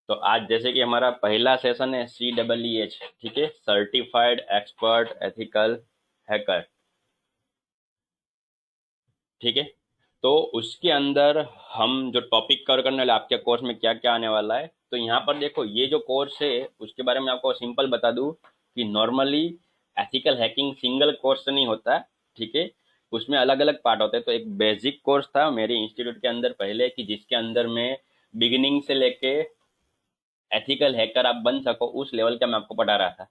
तो आज जैसे कि हमारा पहला सेशन है CEEH, ठीक है, सर्टिफाइड एक्सपर्ट एथिकल हैकर, ठीक है। तो उसके अंदर हम जो टॉपिक कवर करने वाले, आपके कोर्स में क्या क्या आने वाला है, तो यहाँ पर देखो ये जो कोर्स है उसके बारे में आपको सिंपल बता दूं कि normally ethical hacking single course से नहीं होता, ठीक है। उसमें अलग अलग पार्ट होते हैं। तो एक बेसिक कोर्स था मेरे इंस्टीट्यूट के अंदर पहले, कि जिसके अंदर मैं बिगिनिंग से लेके एथिकल हैकर आप बन सको उस लेवल का मैं आपको पढ़ा रहा था,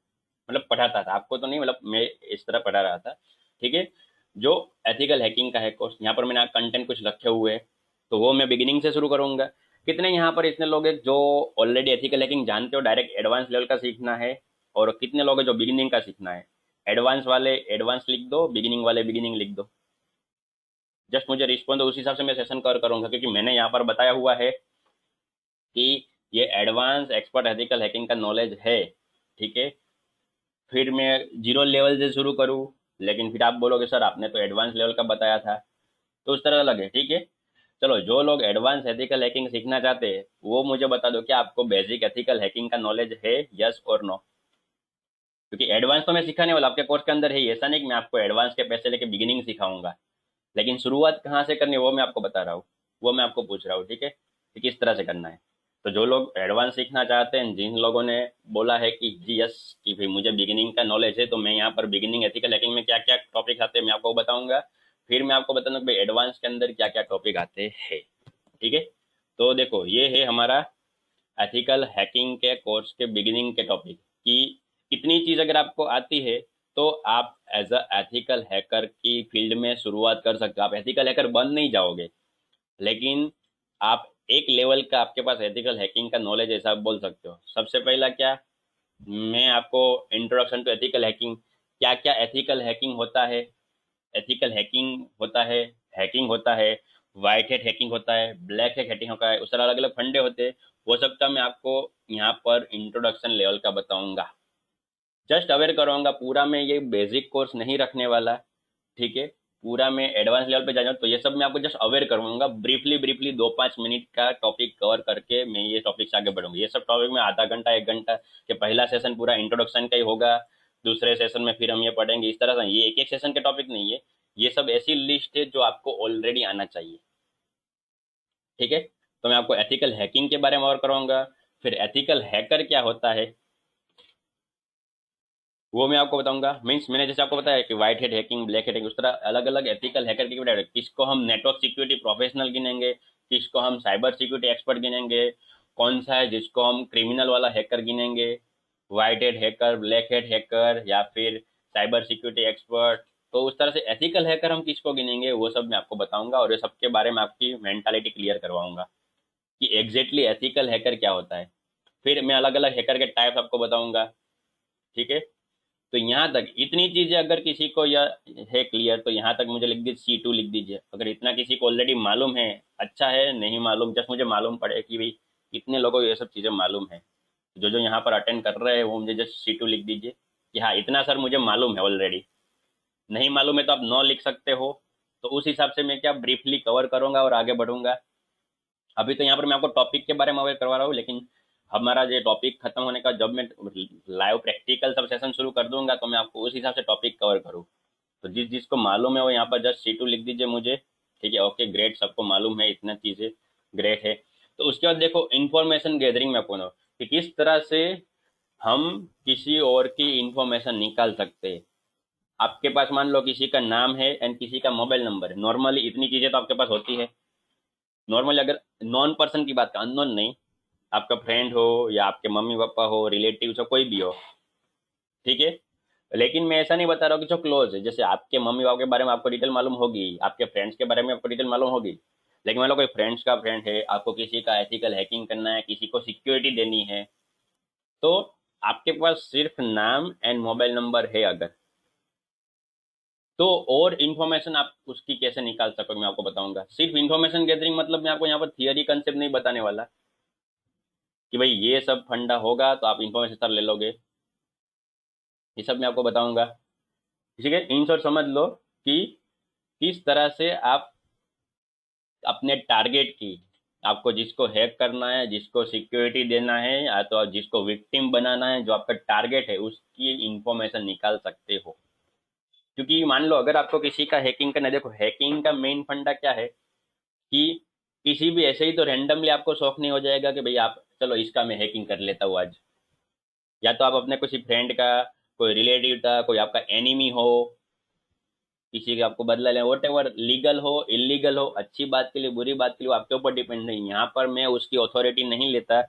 मतलब पढ़ाता था आपको तो नहीं, मतलब मैं इस तरह पढ़ा रहा था, ठीक है। जो एथिकल हैकिंग का है कोर्स, यहाँ पर मैंने कंटेंट कुछ रखे हुए हैं, तो वो मैं बिगिनिंग से शुरू करूंगा। कितने यहाँ पर इतने लोग हैं जो ऑलरेडी एथिकल हैकिंग जानते हो, डायरेक्ट एडवांस लेवल का सीखना है, और कितने लोग हैं जो बिगिनिंग का सीखना है। एडवांस वाले एडवांस लिख दो, बिगिनिंग वाले बिगिनिंग लिख दो। जस्ट मुझे रिस्पॉन्स दो, उस हिसाब से मैं सेशन कवर करूंगा, क्योंकि मैंने यहाँ पर बताया हुआ है कि ये एडवांस एक्सपर्ट एथिकल हैकिंग का नॉलेज है, ठीक है। फिर मैं जीरो लेवल से शुरू करूँ, लेकिन फिर आप बोलोगे सर आपने तो एडवांस लेवल का बताया था, तो उस तरह अलग है, ठीक है। चलो, जो लोग एडवांस एथिकल हैकिंग सीखना चाहते हैं वो मुझे बता दो कि आपको बेसिक एथिकल हैकिंग का नॉलेज है, यस और नो। क्योंकि एडवांस तो मैं सिखाने वाला आपके कोर्स के अंदर है ही, ऐसा नहीं कि मैं आपको एडवांस के पैसे लेके बिगिनिंग सिखाऊंगा, लेकिन शुरुआत कहाँ से करनी है वो मैं आपको बता रहा हूँ, वो मैं आपको पूछ रहा हूँ, ठीक है, कि किस तरह से करना है। तो जो लोग एडवांस सीखना चाहते हैं, जिन लोगों ने बोला है कि जी यस, कि भाई मुझे बिगिनिंग का नॉलेज है, तो मैं यहाँ पर बिगिनिंग एथिकल हैकिंग में क्या क्या टॉपिक आते हैं मैं आपको बताऊंगा। फिर मैं आपको बताऊंगा कि भाई एडवांस के अंदर क्या क्या टॉपिक आते हैं, ठीक है। तो देखो ये है हमारा एथिकल हैकिंग के कोर्स के बिगिनिंग के टॉपिक, कि कितनी चीज अगर आपको आती है तो आप एज अ एथिकल हैकर की फील्ड में शुरुआत कर सकते हो। आप एथिकल हैकर बन नहीं जाओगे, लेकिन आप एक लेवल का आपके पास एथिकल हैकिंग का नॉलेज ऐसा आप बोल सकते हो। सबसे पहला क्या, मैं आपको इंट्रोडक्शन टू एथिकल हैकिंग, क्या क्या एथिकल हैकिंग होता है, एथिकल हैकिंग होता है, वाइट हेट हैकिंग होता है, ब्लैक हेट हैकिंग होता है, उस तरह अलग अलग फंडे होते हैं। वो सब का मैं आपको यहाँ पर इंट्रोडक्शन लेवल का बताऊंगा, जस्ट अवेयर कराऊंगा। पूरा मैं ये बेसिक कोर्स नहीं रखने वाला, ठीक है। पूरा मैं एडवांस लेवल पे जाऊँ तो ये सब मैं आपको जस्ट अवेयर करूंगा, ब्रीफली ब्रीफली 2-5 मिनट का टॉपिक कवर करके मैं ये टॉपिक से आगे बढ़ूंगा। ये सब टॉपिक में आधा घंटा 1 घंटा के, पहला सेशन पूरा इंट्रोडक्शन का ही होगा, दूसरे सेशन में फिर हम ये पढ़ेंगे, इस तरह से। ये एक एक सेशन के टॉपिक नहीं है, ये सब ऐसी लिस्ट है जो आपको ऑलरेडी आना चाहिए, ठीक है। तो मैं आपको एथिकल हैकिंग के बारे में और कराऊंगा। फिर एथिकल हैकर क्या होता है वो मैं आपको बताऊंगा। मीन्स मैंने जैसे आपको बताया कि white head hacking, black head hacking, उस तरह अलग अलग एथिकल हैकर की कैटेगरी। किसको हम नेटवर्क सिक्योरिटी प्रोफेशनल गिनेंगे, किसको हम साइबर सिक्योरिटी एक्सपर्ट गिनेंगे, कौन सा है जिसको हम क्रिमिनल वाला हैकर गिनेंगे, white head hacker, black head hacker, या फिर साइबर सिक्योरिटी एक्सपर्ट। तो उस तरह से एथिकल हैकर हम किसको गिनेंगे वो सब मैं आपको बताऊंगा, और ये सबके बारे में आपकी मेंटालिटी क्लियर करवाऊंगा कि एग्जैक्टली एथिकल हैकर क्या होता है। फिर मैं अलग अलग हैकर के टाइप आपको बताऊंगा, ठीक है। तो यहाँ तक इतनी चीजें अगर किसी को यह है क्लियर, तो यहाँ तक मुझे लिख दीजिए C2 लिख दीजिए। अगर इतना किसी को ऑलरेडी मालूम है, अच्छा है, नहीं मालूम जस्ट मुझे मालूम पड़े कि भाई कितने लोगों को ये सब चीजें मालूम है। जो जो यहाँ पर अटेंड कर रहे हैं वो मुझे जस्ट C2 लिख दीजिए कि हाँ इतना सर मुझे मालूम है ऑलरेडी। नहीं मालूम है तो आप नो लिख सकते हो। तो उस हिसाब से मैं क्या ब्रीफली कवर करूंगा और आगे बढ़ूंगा। अभी तो यहाँ पर मैं आपको टॉपिक के बारे में अवेयर करवा रहा हूँ, लेकिन हमारा जो टॉपिक खत्म होने का, जब मैं लाइव प्रैक्टिकल सब सेशन शुरू कर दूंगा तो मैं आपको उस हिसाब से टॉपिक कवर करूँ। तो जिस जिसको मालूम है वो यहाँ पर जस्ट C2 लिख दीजिए मुझे, ठीक है। ओके ग्रेट, सबको मालूम है इतना चीज़ें, ग्रेट है। तो उसके बाद देखो इंफॉर्मेशन गैदरिंग में अपन कि किस तरह से हम किसी और की इंफॉर्मेशन निकाल सकते हैं। आपके पास मान लो किसी का नाम है एंड किसी का मोबाइल नंबर है, नॉर्मली इतनी चीज़ें तो आपके पास होती है। नॉर्मली अगर नॉन पर्सन की बात का, अननोन नहीं, आपका फ्रेंड हो या आपके मम्मी पापा हो, रिलेटिव हो, कोई भी हो, ठीक है। लेकिन मैं ऐसा नहीं बता रहा हूँ कि जो क्लोज है, जैसे आपके मम्मी पापा के बारे में आपको डिटेल मालूम होगी, आपके फ्रेंड्स के बारे में आपको डिटेल मालूम होगी, लेकिन मान लो कोई फ्रेंड्स का फ्रेंड है, आपको किसी का एथिकल हैकिंग करना है, किसी को सिक्योरिटी देनी है, तो आपके पास सिर्फ नाम एंड मोबाइल नंबर है अगर, तो और इन्फॉर्मेशन आप उसकी कैसे निकाल सकोगे मैं आपको बताऊंगा। सिर्फ इन्फॉर्मेशन गैदरिंग मतलब मैं आपको यहाँ पर थियरी कंसेप्ट नहीं बताने वाला कि भाई ये सब फंडा होगा तो आप इन्फॉर्मेशन सर ले लोगे, ये सब मैं आपको बताऊंगा। ठीक है, इन शॉर्ट समझ लो कि किस तरह से आप अपने टारगेट की, आपको जिसको हैक करना है, जिसको सिक्योरिटी देना है, या तो आप जिसको विक्टिम बनाना है, जो आपका टारगेट है, उसकी इंफॉर्मेशन निकाल सकते हो। क्योंकि मान लो अगर आपको किसी का हैकिंग करना है, देखो हैकिंग का मेन फंडा क्या है कि किसी भी ऐसे ही तो रैंडमली आपको शौक नहीं हो जाएगा कि भाई आप चलो इसका मैं हैकिंग कर लेता हूँ आज। या तो आप अपने किसी फ्रेंड का, कोई रिलेटिव का, कोई आपका एनिमी हो, किसी का आपको बदला लेना, वोट एवर, लीगल हो इलीगल हो, अच्छी बात के लिए बुरी बात के लिए, वो आपके ऊपर डिपेंड नहीं। यहाँ पर मैं उसकी अथॉरिटी नहीं लेता,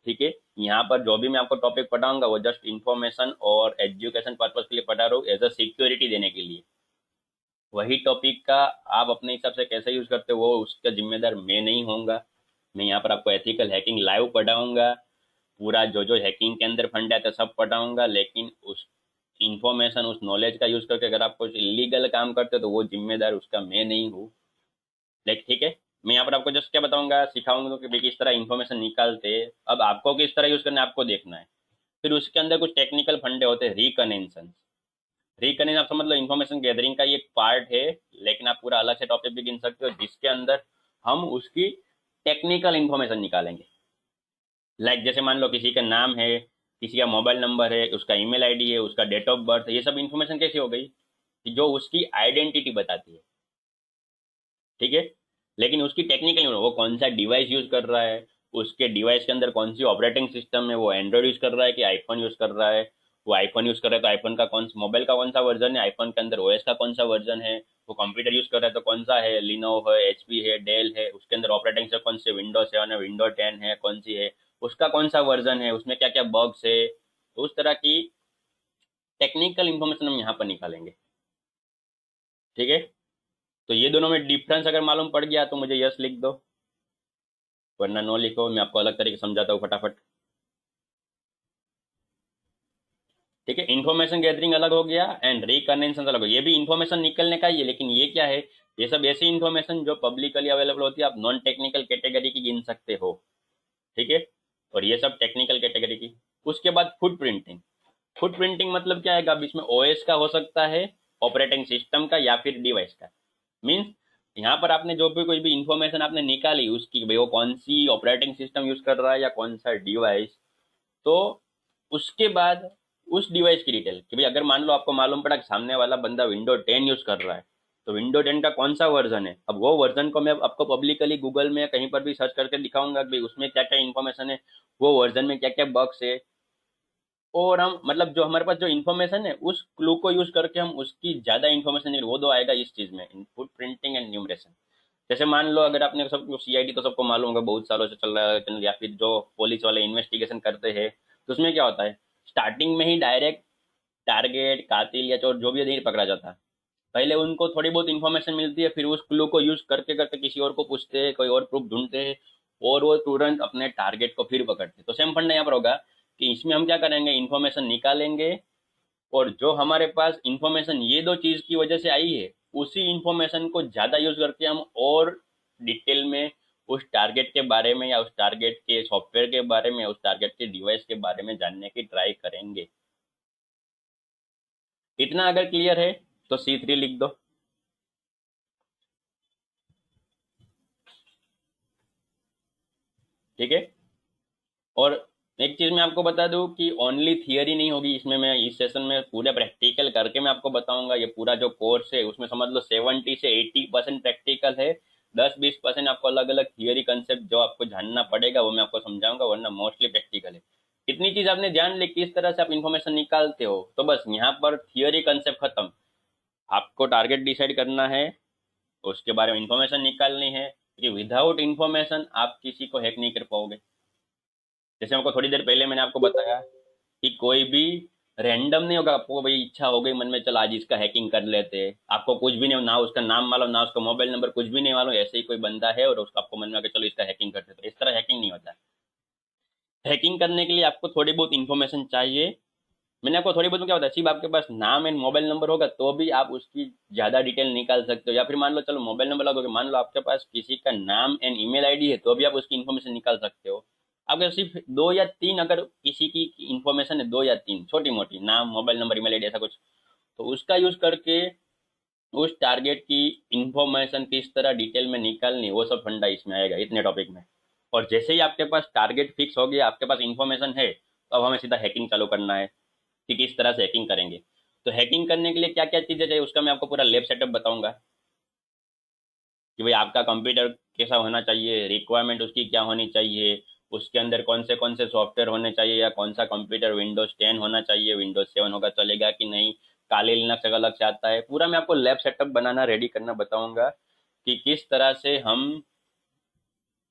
ठीक है। यहाँ पर जो भी मैं आपको टॉपिक पढ़ाऊंगा वो जस्ट इन्फॉर्मेशन और एजुकेशन पर्पज के लिए पढ़ा रहा हूँ, एज अ सिक्योरिटी देने के लिए। वही टॉपिक का आप अपने हिसाब से कैसे यूज करते हो वो उसका जिम्मेदार मैं नहीं होऊंगा। मैं यहाँ पर आपको एथिकल हैकिंग लाइव पढ़ाऊंगा, पूरा जो जो हैकिंग के अंदर फंड आता है सब पढ़ाऊंगा, लेकिन उस इंफॉर्मेशन, उस नॉलेज का यूज करके अगर आप कुछ इलीगल काम करते हो तो वो जिम्मेदार उसका मैं नहीं हूँ। लाइक ठीक है, मैं यहाँ पर आपको जस्ट क्या बताऊंगा, सिखाऊंगा कि भाई किस तरह इन्फॉर्मेशन निकालते हैं। अब आपको किस तरह यूज करना है आपको देखना है। फिर उसके अंदर कुछ टेक्निकल फंडे होते हैं, रिकनेंशन। रिकनेक्शन आप समझ लो इन्फॉर्मेशन गैदरिंग का ये एक पार्ट है, लेकिन आप पूरा अलग से टॉपिक भी गिन सकते हो जिसके अंदर हम उसकी टेक्निकल इन्फॉर्मेशन निकालेंगे। लाइक जैसे मान लो किसी का नाम है, किसी का मोबाइल नंबर है, उसका ईमेल आईडी है, उसका डेट ऑफ बर्थ है, ये सब इन्फॉर्मेशन कैसी हो गई कि जो उसकी आइडेंटिटी बताती है, ठीक है। लेकिन उसकी टेक्निकल, वो कौन सा डिवाइस यूज कर रहा है, उसके डिवाइस के अंदर कौन सी ऑपरेटिंग सिस्टम है, वो एंड्रॉइड यूज कर रहा है कि आईफोन यूज कर रहा है। वो आईफोन यूज कर रहा है तो आईफोन का कौन सा, मोबाइल का कौन सा वर्जन है, आईफोन के अंदर ओएस का कौन सा वर्जन है। वो कंप्यूटर यूज कर रहा है तो कौन सा है, लिनोवो है, एचपी है, डेल है, उसके अंदर ऑपरेटिंग से कौन से, विंडो 7 है, विंडो 10 है, कौन सी है, उसका कौन सा वर्जन है, उसमें क्या क्या बग्स है। तो उस तरह की टेक्निकल इन्फॉर्मेशन हम यहाँ पर निकालेंगे, ठीक है। तो ये दोनों में डिफरेंस अगर मालूम पड़ गया तो मुझे यस लिख दो, वरना नो लिखो, मैं आपको अलग तरीके से समझाता हूँ फटाफट। ठीक है, इन्फॉर्मेशन गैदरिंग अलग हो गया एंड रिकनेक्शन अलग हो गया। ये भी इन्फॉर्मेशन निकलने का ही है, लेकिन ये क्या है, ये सब ऐसी इन्फॉर्मेशन जो पब्लिकली अवेलेबल होती है, आप नॉन टेक्निकल कैटेगरी की गिन सकते हो, ठीक है। और ये सब टेक्निकल कैटेगरी की। उसके बाद फुट प्रिंटिंग। फुट प्रिंटिंग मतलब क्या है, अब इसमें ओएस का हो सकता है, ऑपरेटिंग सिस्टम का, या फिर डिवाइस का। मीन्स यहाँ पर आपने जो भी कोई भी इंफॉर्मेशन आपने निकाली उसकी, भाई वो कौन सी ऑपरेटिंग सिस्टम यूज कर रहा है या कौन सा डिवाइस, तो उसके बाद उस डिवाइस की डिटेल कि भाई अगर मान लो आपको मालूम पड़ा कि सामने वाला बंदा विंडो 10 यूज कर रहा है, तो विंडो 10 का कौन सा वर्जन है। अब वो वर्जन को मैं आपको पब्लिकली गूगल में कहीं पर भी सर्च करके दिखाऊंगा कि भाई उसमें क्या क्या इन्फॉर्मेशन है, वो वर्जन में क्या क्या बग्स है। और हम मतलब जो हमारे पास जो इन्फॉर्मेशन है उस क्लू को यूज करके हम उसकी ज्यादा इन्फॉर्मेशन, वो दो आएगा इस चीज में, इनपुट प्रिंटिंग एंड न्यूमरेशन। जैसे मान लो अगर आपने सब सीआईडी तो सबको मालूम होगा, बहुत सालों से चल रहा है चैनल, या फिर जो पुलिस वाले इन्वेस्टिगेशन करते हैं, तो उसमें क्या होता है, स्टार्टिंग में ही डायरेक्ट टारगेट, कातिल या चोर जो भी है नहीं पकड़ा जाता। पहले उनको थोड़ी बहुत इन्फॉर्मेशन मिलती है, फिर उस क्लू को यूज करके करके किसी और को पूछते हैं, कोई और प्रूफ ढूंढते हैं, और वो तुरंत अपने टारगेट को फिर पकड़ते हैं। तो सेम फंडा यहाँ पर होगा कि इसमें हम क्या करेंगे, इन्फॉर्मेशन निकालेंगे, और जो हमारे पास इंफॉर्मेशन ये दो चीज की वजह से आई है, उसी इंफॉर्मेशन को ज्यादा यूज करके हम और डिटेल में उस टारगेट के बारे में, या उस टारगेट के सॉफ्टवेयर के बारे में, उस टारगेट के डिवाइस के बारे में जानने की ट्राई करेंगे। इतना अगर क्लियर है तो C3 लिख दो, ठीक है। और एक चीज मैं आपको बता दूं कि ओनली थियरी नहीं होगी इसमें, मैं इस सेशन में पूरा प्रैक्टिकल करके मैं आपको बताऊंगा। ये पूरा जो कोर्स है उसमें समझ लो 70 से 80% प्रैक्टिकल है, 10-20% आपको अलग अलग थियरी कंसेप्ट जो आपको जानना पड़ेगा वो मैं आपको समझाऊंगा, वरना मोस्टली प्रैक्टिकल है। इतनी चीज आपने ध्यान ली किस तरह से आप इन्फॉर्मेशन निकालते हो, तो बस यहाँ पर थियरी कंसेप्ट खत्म। आपको टारगेट डिसाइड करना है, उसके बारे में इंफॉर्मेशन निकालनी है, क्योंकि विदाउट इंफॉर्मेशन आप किसी को हैक नहीं कर पाओगे। जैसे आपको थोड़ी देर पहले मैंने आपको बताया कि कोई भी रैंडम नहीं होगा, आपको भाई इच्छा हो गई मन में चल आज इसका हैकिंग कर लेते हैं, आपको कुछ भी नहीं, ना उसका नाम मालूम, ना उसका मोबाइल नंबर, कुछ भी नहीं मालूम, ऐसे ही कोई बंदा है और उसको आपको मन में आ चलो इसका हैकिंग करते, तो इस तरह हैकिंग नहीं होता। हैकिंग करने के लिए आपको थोड़ी बहुत इन्फॉर्मेशन चाहिए। मैंने आपको थोड़ी बहुत क्या बताया, सिर्फ आपके पास नाम एंड मोबाइल नंबर होगा तो भी आप उसकी ज्यादा डिटेल निकाल सकते हो। या फिर मान लो चलो मोबाइल नंबर लगोगे, मान लो आपके पास किसी का नाम एंड ईमेल आईडी है तो भी आप उसकी इन्फॉर्मेशन निकाल सकते हो। अगर सिर्फ दो या तीन, अगर किसी की इन्फॉर्मेशन है दो या तीन छोटी मोटी, नाम मोबाइल नंबर ईमेल आईडी ऐसा कुछ, तो उसका यूज करके उस टारगेट की इंफॉर्मेशन किस तरह डिटेल में निकालनी, वो सब फंडा इसमें आएगा, इतने टॉपिक में। और जैसे ही आपके पास टारगेट फिक्स हो गया, आपके पास इंफॉर्मेशन है, तो अब हमें सीधा हैकिंग चालू करना है कि किस तरह से हैकिंग करेंगे। तो हैकिंग करने के लिए क्या क्या चीज़ें चाहिए, उसका मैं आपको पूरा लैब सेटअप बताऊंगा कि भाई आपका कंप्यूटर कैसा होना चाहिए, रिक्वायरमेंट उसकी क्या होनी चाहिए, उसके अंदर कौन से सॉफ्टवेयर होने चाहिए, या कौन सा कंप्यूटर विंडोज 10 होना चाहिए, विंडोज 7 होगा चलेगा कि नहीं, काली लिनक्स अगर अलग से आता है, पूरा मैं आपको लैब सेटअप बनाना रेडी करना बताऊंगा कि किस तरह से हम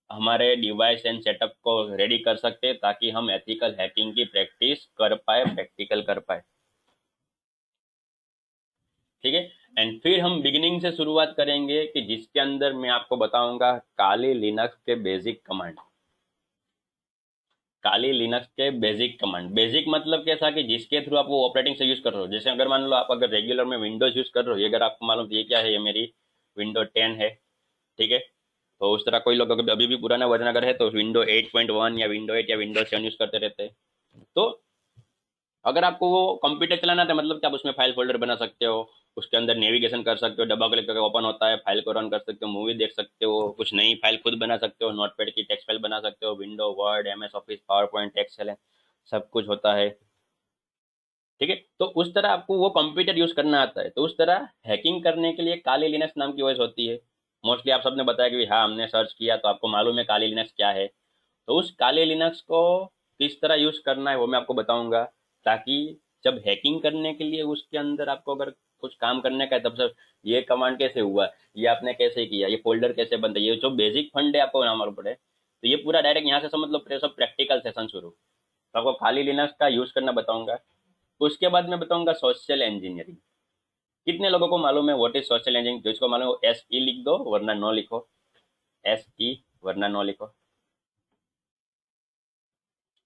हमारे डिवाइस एंड सेटअप को रेडी कर सकते हैं, ताकि हम एथिकल हैकिंग की प्रैक्टिस कर पाए, प्रैक्टिकल कर पाए। ठीक है। एंड फिर हम बिगिनिंग से शुरुआत करेंगे कि जिसके अंदर मैं आपको बताऊंगा काली लिनक्स के बेसिक कमांड। काली लिनक्स के बेसिक कमांड, बेसिक मतलब कैसा कि जिसके थ्रू आप वो ऑपरेटिंग से यूज कर रहे हो। जैसे अगर मान लो आप अगर रेगुलर में विंडोज यूज कर रहे हो, ये अगर आपको मालूम ये क्या है, ये मेरी विंडो 10 है। ठीक है। तो उस तरह कोई लोग अगर अभी भी पुराना वर्जन अगर है तो विंडो 8.1 या विंडो 8 या विंडो 7 यूज करते रहते हैं। तो अगर आपको वो कंप्यूटर चलाना था, मतलब कि आप उसमें फाइल फोल्डर बना सकते हो, उसके अंदर नेविगेशन कर सकते हो, डब्बा क्लिक करके ओपन होता है, फाइल को रन कर सकते हो, मूवी देख सकते हो, कुछ नई फाइल खुद बना सकते हो, नोटपैड की टेक्स्ट फाइल बना सकते हो, window, Word, MS Office, PowerPoint, Excel है, सब कुछ होता है। ठीक है। तो उस तरह आपको वो कंप्यूटर यूज करना आता है, तो उस तरह हैकिंग करने के लिए काली लिनक्स नाम की ओएस होती है। मोस्टली आप सबने बताया कि हाँ हमने सर्च किया तो आपको मालूम है काली लिनक्स क्या है। तो उस काले लिनक्स को किस तरह यूज करना है वो मैं आपको बताऊंगा, ताकि जब हैकिंग करने के लिए उसके अंदर आपको अगर कुछ काम करने का है, तब सब ये कमांड कैसे हुआ, ये आपने कैसे किया, ये फोल्डर कैसे बनता है, ये जो बेसिक फंड है आपको ना मालूम पड़े, तो ये पूरा डायरेक्ट यहाँ से समझ लो, सब प्रैक्टिकल सेशन शुरू। तो आपको खाली लिनक्स का यूज करना बताऊंगा। उसके बाद मैं बताऊंगा सोशल इंजीनियरिंग। कितने लोगों को मालूम है व्हाट इज सोशल इंजीनियरिंग? जिसको मालूम है वो एस ई लिख दो वरना नो लिखो, एस ई वरना नो लिखो।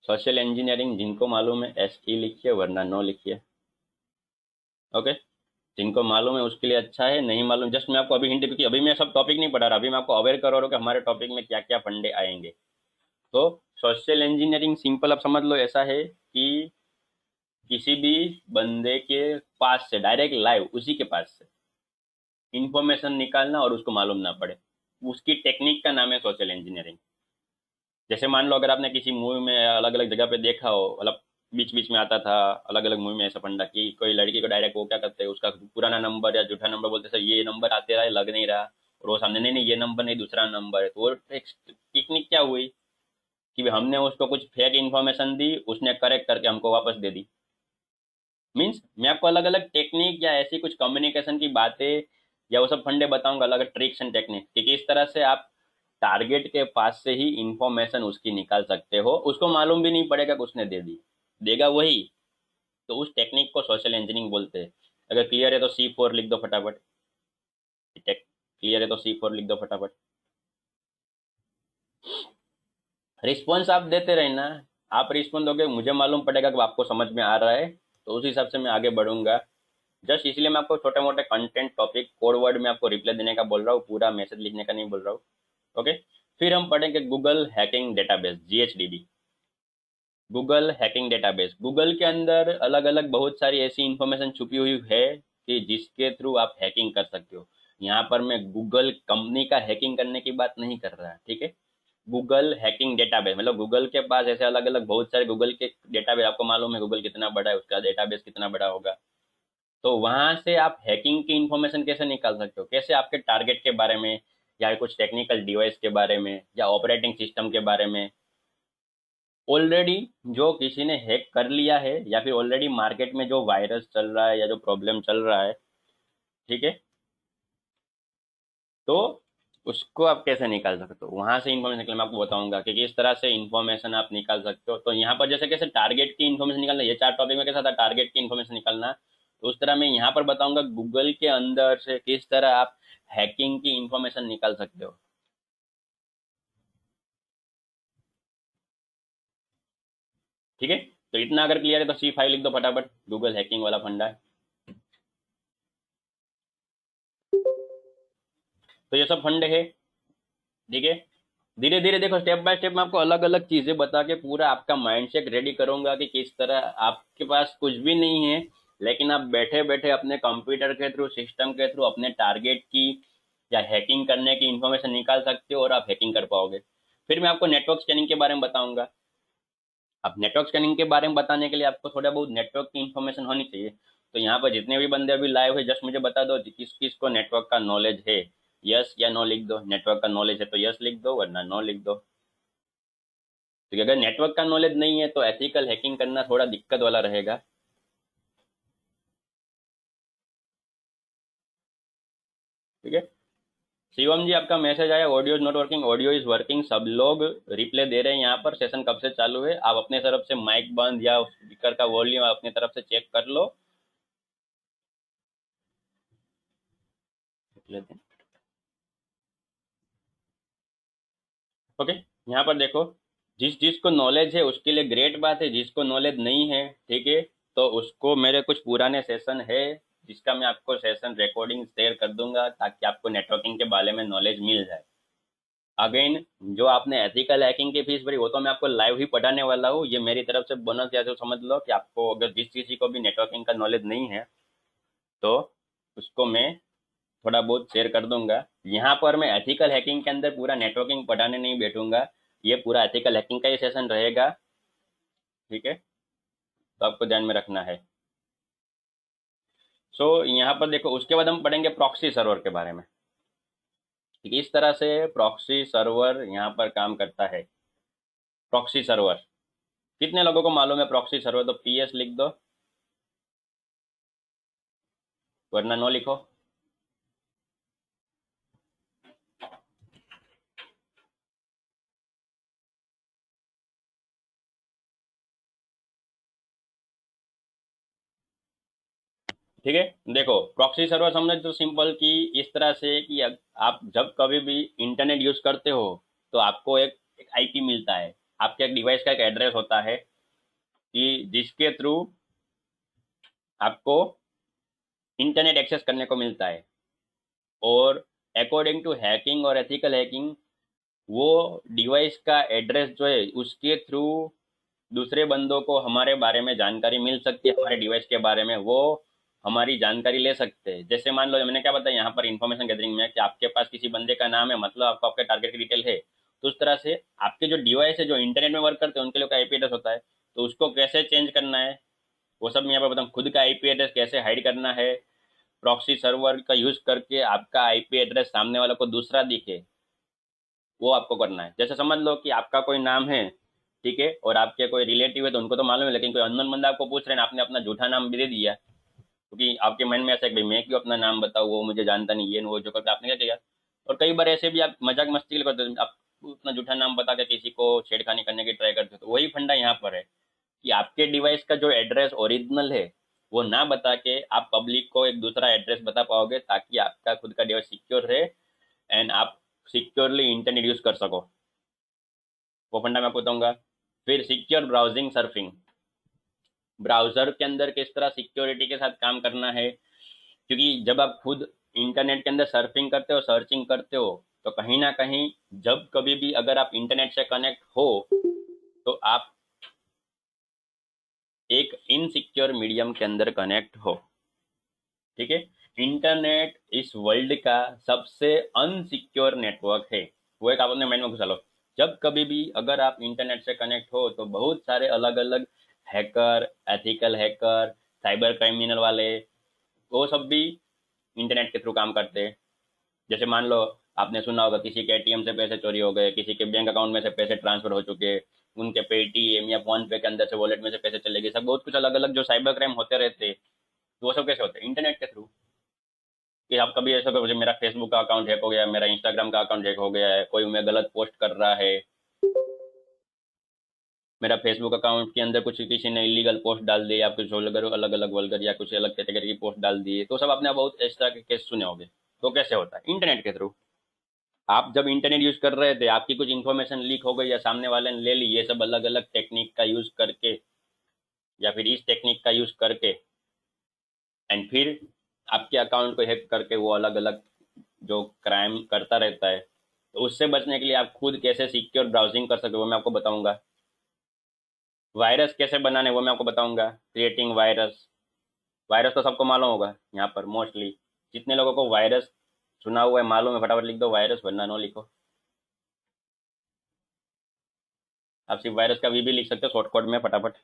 सोशल इंजीनियरिंग जिनको मालूम है एस ई लिखिए वरना नो लिखिए। ओके। जिनको मालूम है उसके लिए अच्छा है, नहीं मालूम जस्ट मैं आपको अभी हिंट, क्योंकि अभी मैं सब टॉपिक नहीं पढ़ा रहा, अभी मैं आपको अवेयर करा रहा हूँ कि हमारे टॉपिक में क्या क्या फंडे आएंगे। तो सोशल इंजीनियरिंग सिंपल आप समझ लो ऐसा है कि किसी भी बंदे के पास से डायरेक्ट लाइव उसी के पास से इंफॉर्मेशन निकालना और उसको मालूम ना पड़े, उसकी टेक्निक का नाम है सोशल इंजीनियरिंग। जैसे मान लो अगर आपने किसी मूवी में अलग अलग जगह पे देखा हो, मतलब बीच बीच में आता था अलग अलग मूवी में ऐसा फंडा कि कोई लड़की को डायरेक्ट वो क्या करते हैं, उसका पुराना नंबर या झूठा नंबर बोलते, सर ये नंबर आते रहा लग नहीं रहा, और वो सामने नहीं नहीं ये नंबर नहीं दूसरा नंबर है, तो वो टेक्निक क्या हुई कि हमने उसको कुछ फेक इन्फॉर्मेशन दी, उसने करेक्ट करके हमको वापस दे दी। मीन्स मैं आपको अलग अलग टेक्निक या ऐसी कुछ कम्युनिकेशन की बातें या वो सब फंडे बताऊंगा, अलग अलग ट्रिक्स एंड टेक्निक कि किस तरह से आप टारगेट के पास से ही इंफॉर्मेशन उसकी निकाल सकते हो, उसको मालूम भी नहीं पड़ेगा कि उसने दे दी, देगा वही। तो उस टेक्निक को सोशल इंजीनियरिंग बोलते हैं। अगर क्लियर है तो C4 लिख दो फटाफट। क्लियर है तो C4 लिख दो फटाफट। रिस्पॉन्स आप देते रहना, आप रिस्पॉन्स दोगे मुझे मालूम पड़ेगा कि आपको समझ में आ रहा है, तो उस हिसाब से मैं आगे बढ़ूंगा। जस्ट इसलिए मैं आपको छोटे मोटे कंटेंट टॉपिक कोड वर्ड में आपको रिप्लाई देने का बोल रहा हूँ, पूरा मैसेज लिखने का नहीं बोल रहा हूँ। ओके। फिर हम पढ़ेंगे Google hacking database, GHDB। Google hacking database, Google के अंदर अलग अलग बहुत सारी ऐसी इंफॉर्मेशन छुपी हुई है कि जिसके थ्रू आप हैकिंग कर सकते हो। यहाँ पर मैं गूगल कंपनी का हैकिंग करने की बात नहीं कर रहा, ठीक है। गूगल हैकिंग डेटाबेस मतलब गूगल के पास ऐसे अलग अलग बहुत सारे गूगल के डेटाबेस, आपको मालूम है गूगल कितना बड़ा है, उसका डेटाबेस कितना बड़ा होगा। तो वहां से आप हैकिंग की इंफॉर्मेशन कैसे निकाल सकते हो, कैसे आपके टारगेट के बारे में, या कुछ टेक्निकल डिवाइस के बारे में, या ऑपरेटिंग सिस्टम के बारे में ऑलरेडी जो किसी ने हैक कर लिया है, या फिर ऑलरेडी मार्केट में जो वायरस चल रहा है या जो प्रॉब्लम चल रहा है, ठीक है। तो उसको आप कैसे निकाल सकते हो, वहां से इन्फॉर्मेशन निकल मैं आपको बताऊंगा कि किस तरह से इन्फॉर्मेशन आप निकाल सकते हो। तो यहाँ पर जैसे कैसे टारगेट की इन्फॉर्मेशन निकालना, ये 4 टॉपिक में कैसा था टारगेट की इन्फॉर्मेशन निकालना, तो उस तरह मैं यहाँ पर बताऊंगा गूगल के अंदर से किस तरह आप हैकिंग की इन्फॉर्मेशन निकाल सकते हो। ठीक है। तो इतना अगर क्लियर है तो C5 लिख दो फटाफट, गूगल हैकिंग वाला फंडा है। तो ये सब फंडे है। ठीक है। धीरे धीरे देखो स्टेप बाय स्टेप मैं आपको अलग अलग चीजें बता के पूरा आपका माइंड सेट रेडी करूंगा कि किस तरह आपके पास कुछ भी नहीं है, लेकिन आप बैठे बैठे अपने कंप्यूटर के थ्रू, सिस्टम के थ्रू अपने टारगेट की या हैकिंग करने की इंफॉर्मेशन निकाल सकते हो और आप हैकिंग कर पाओगे। फिर मैं आपको नेटवर्क स्कैनिंग के बारे में बताऊंगा। अब नेटवर्क स्कैनिंग के बारे में बताने के लिए आपको थोड़ा बहुत नेटवर्क की इंफॉर्मेशन होनी चाहिए। तो यहाँ पर जितने भी बंदे अभी लाइव है, जस्ट मुझे बता दो किस किस को नेटवर्क का नॉलेज है। यस या नो लिख दो। नेटवर्क का नॉलेज है तो यस लिख दो, वरना नो लिख दो। तो अगर नेटवर्क का नॉलेज नहीं है तो एथिकल हैकिंग करना थोड़ा दिक्कत वाला रहेगा। ठीक है। शिवम जी, आपका मैसेज आया, audio is not working. Audio is working, सब लोग रिप्ले दे रहे हैं यहाँ पर। सेशन कब से चालू है? आप अपने तरफ से माइक बंद या स्पीकर का वॉल्यूम अपनी तरफ से चेक कर लो। लेते हैं। ओके। यहाँ पर देखो, जिस जिसको नॉलेज है उसके लिए ग्रेट बात है, जिसको नॉलेज नहीं है, ठीक है, तो उसको मेरे कुछ पुराने सेशन है जिसका मैं आपको सेशन रिकॉर्डिंग शेयर कर दूंगा ताकि आपको नेटवर्किंग के बारे में नॉलेज मिल जाए। अगेन, जो आपने एथिकल हैकिंग की फीस भरी वो तो मैं आपको लाइव ही पढ़ाने वाला हूँ। ये मेरी तरफ से बोनस, या तो समझ लो कि आपको अगर जिस किसी को भी नेटवर्किंग का नॉलेज नहीं है तो उसको मैं थोड़ा बहुत शेयर कर दूंगा। यहाँ पर मैं एथिकल हैकिंग के अंदर पूरा नेटवर्किंग पढ़ाने नहीं बैठूंगा। ये पूरा एथिकल हैकिंग का ही सेशन रहेगा। ठीक है, तो आपको ध्यान में रखना है। सो यहाँ पर देखो, उसके बाद हम पढ़ेंगे प्रॉक्सी सर्वर के बारे में। किस तरह से प्रॉक्सी सर्वर यहाँ पर काम करता है। प्रॉक्सी सर्वर कितने लोगों को मालूम है? प्रॉक्सी सर्वर तो पीएस लिख दो, वरना नो लिखो। ठीक है। देखो, प्रॉक्सी सर्वर समझ तो सिंपल कि इस तरह से कि आप जब कभी भी इंटरनेट यूज करते हो तो आपको एक आईपी मिलता है। आपके एक डिवाइस का एक एड्रेस होता है कि जिसके थ्रू आपको इंटरनेट एक्सेस करने को मिलता है। और अकॉर्डिंग टू हैकिंग और एथिकल हैकिंग, वो डिवाइस का एड्रेस जो है उसके थ्रू दूसरे बंदों को हमारे बारे में जानकारी मिल सकती है, हमारे डिवाइस के बारे में वो हमारी जानकारी ले सकते हैं। जैसे मान लो मैंने क्या बताया यहाँ पर इंफॉर्मेशन गैदरिंग में कि आपके पास किसी बंदे का नाम है, मतलब आपको आपके टारगेट की डिटेल है। तो उस तरह से आपके जो डिवाइस है जो इंटरनेट में वर्क करते हैं उनके लिए आईपी एड्रेस होता है। तो उसको कैसे चेंज करना है वो सब मैं यहाँ पर बताऊँ। खुद का आईपी एड्रेस कैसे हाइड करना है, प्रॉक्सी सर्वर का यूज करके आपका आईपी एड्रेस सामने वाले को दूसरा दिखे, वो आपको करना है। जैसे समझ लो कि आपका कोई नाम है, ठीक है, और आपके कोई रिलेटिव है तो उनको तो मालूम है, लेकिन कोई अननोन बंदा आपको पूछ रहे हैं, आपने अपना झूठा नाम भी दे दिया क्योंकि आपके मन में ऐसा है कि भाई मैं क्यों अपना नाम बताऊँ, वो मुझे जानता नहीं, ये न वो, जो करके आपने क्या किया। और कई बार ऐसे भी आप मजाक मस्ती के लिए करते हो, आप अपना झूठा नाम बता के किसी को छेड़खानी करने की ट्राई करते हो। तो वही फंडा यहाँ पर है कि आपके डिवाइस का जो एड्रेस ओरिजिनल है वो ना बता के आप पब्लिक को एक दूसरा एड्रेस बता पाओगे ताकि आपका खुद का डिवाइस सिक्योर रहे एंड आप सिक्योरली इंटरनेट यूज कर सको। वो फंडा मैं आपको बताऊंगा। फिर सिक्योर ब्राउजिंग सर्फिंग, ब्राउजर के अंदर किस तरह सिक्योरिटी के साथ काम करना है। क्योंकि जब आप खुद इंटरनेट के अंदर सर्फिंग करते हो, सर्चिंग करते हो, तो कहीं ना कहीं जब कभी भी अगर आप इंटरनेट से कनेक्ट हो तो आप एक इनसिक्योर मीडियम के अंदर कनेक्ट हो। ठीक है। इंटरनेट इस वर्ल्ड का सबसे अनसिक्योर नेटवर्क है। वो एक आप अपने माइंड में घुसा लो। जब कभी भी अगर आप इंटरनेट से कनेक्ट हो तो बहुत सारे अलग अलग hacker, ethical hacker, cyber criminal वाले, वो सब भी इंटरनेट के थ्रू काम करते हैं। जैसे मान लो, आपने सुना होगा किसी के एटीएम से पैसे चोरी हो गए, किसी के बैंक अकाउंट में से पैसे ट्रांसफर हो चुके, उनके पेटीएम या फोन पे के अंदर से वॉलेट में से पैसे चले गए, सब बहुत कुछ अलग अलग जो साइबर क्राइम होते रहते हैं। तो वो सब कैसे होते हैं? इंटरनेट के थ्रू। कि आप कभी ऐसा करो, मेरा फेसबुक का अकाउंट हैक हो गया, मेरा इंस्टाग्राम का अकाउंट हैक हो गया है, कोई मैं गलत पोस्ट कर रहा है, मेरा फेसबुक अकाउंट के अंदर कुछ किसी ने इलीगल पोस्ट डाल दी, या कुछ अलग अलग अलग वल्गर या कुछ अलग कैटेगरी की पोस्ट डाल दी, तो सब आपने बहुत इस तरह के केस सुने होंगे। तो कैसे होता है? इंटरनेट के थ्रू। आप जब इंटरनेट यूज कर रहे थे, आपकी कुछ इन्फॉर्मेशन लीक हो गई या सामने वाले ने ले ली, ये सब अलग अलग टेक्निक का यूज करके या फिर इस टेक्निक का यूज करके, एंड फिर आपके अकाउंट को हैक करके वो अलग अलग जो क्राइम करता रहता है। तो उससे बचने के लिए आप खुद कैसे सिक्योर ब्राउजिंग कर सकते हो वो मैं आपको बताऊंगा। वायरस कैसे बनाने वो मैं आपको बताऊंगा, क्रिएटिंग वायरस। वायरस तो सबको मालूम होगा यहाँ पर मोस्टली। जितने लोगों को वायरस सुना हुआ है मालूम है, फटाफट लिख दो वायरस, वरना नो लिखो। आप सिर्फ वायरस का वी भी लिख सकते हो शॉर्टकट में फटाफट।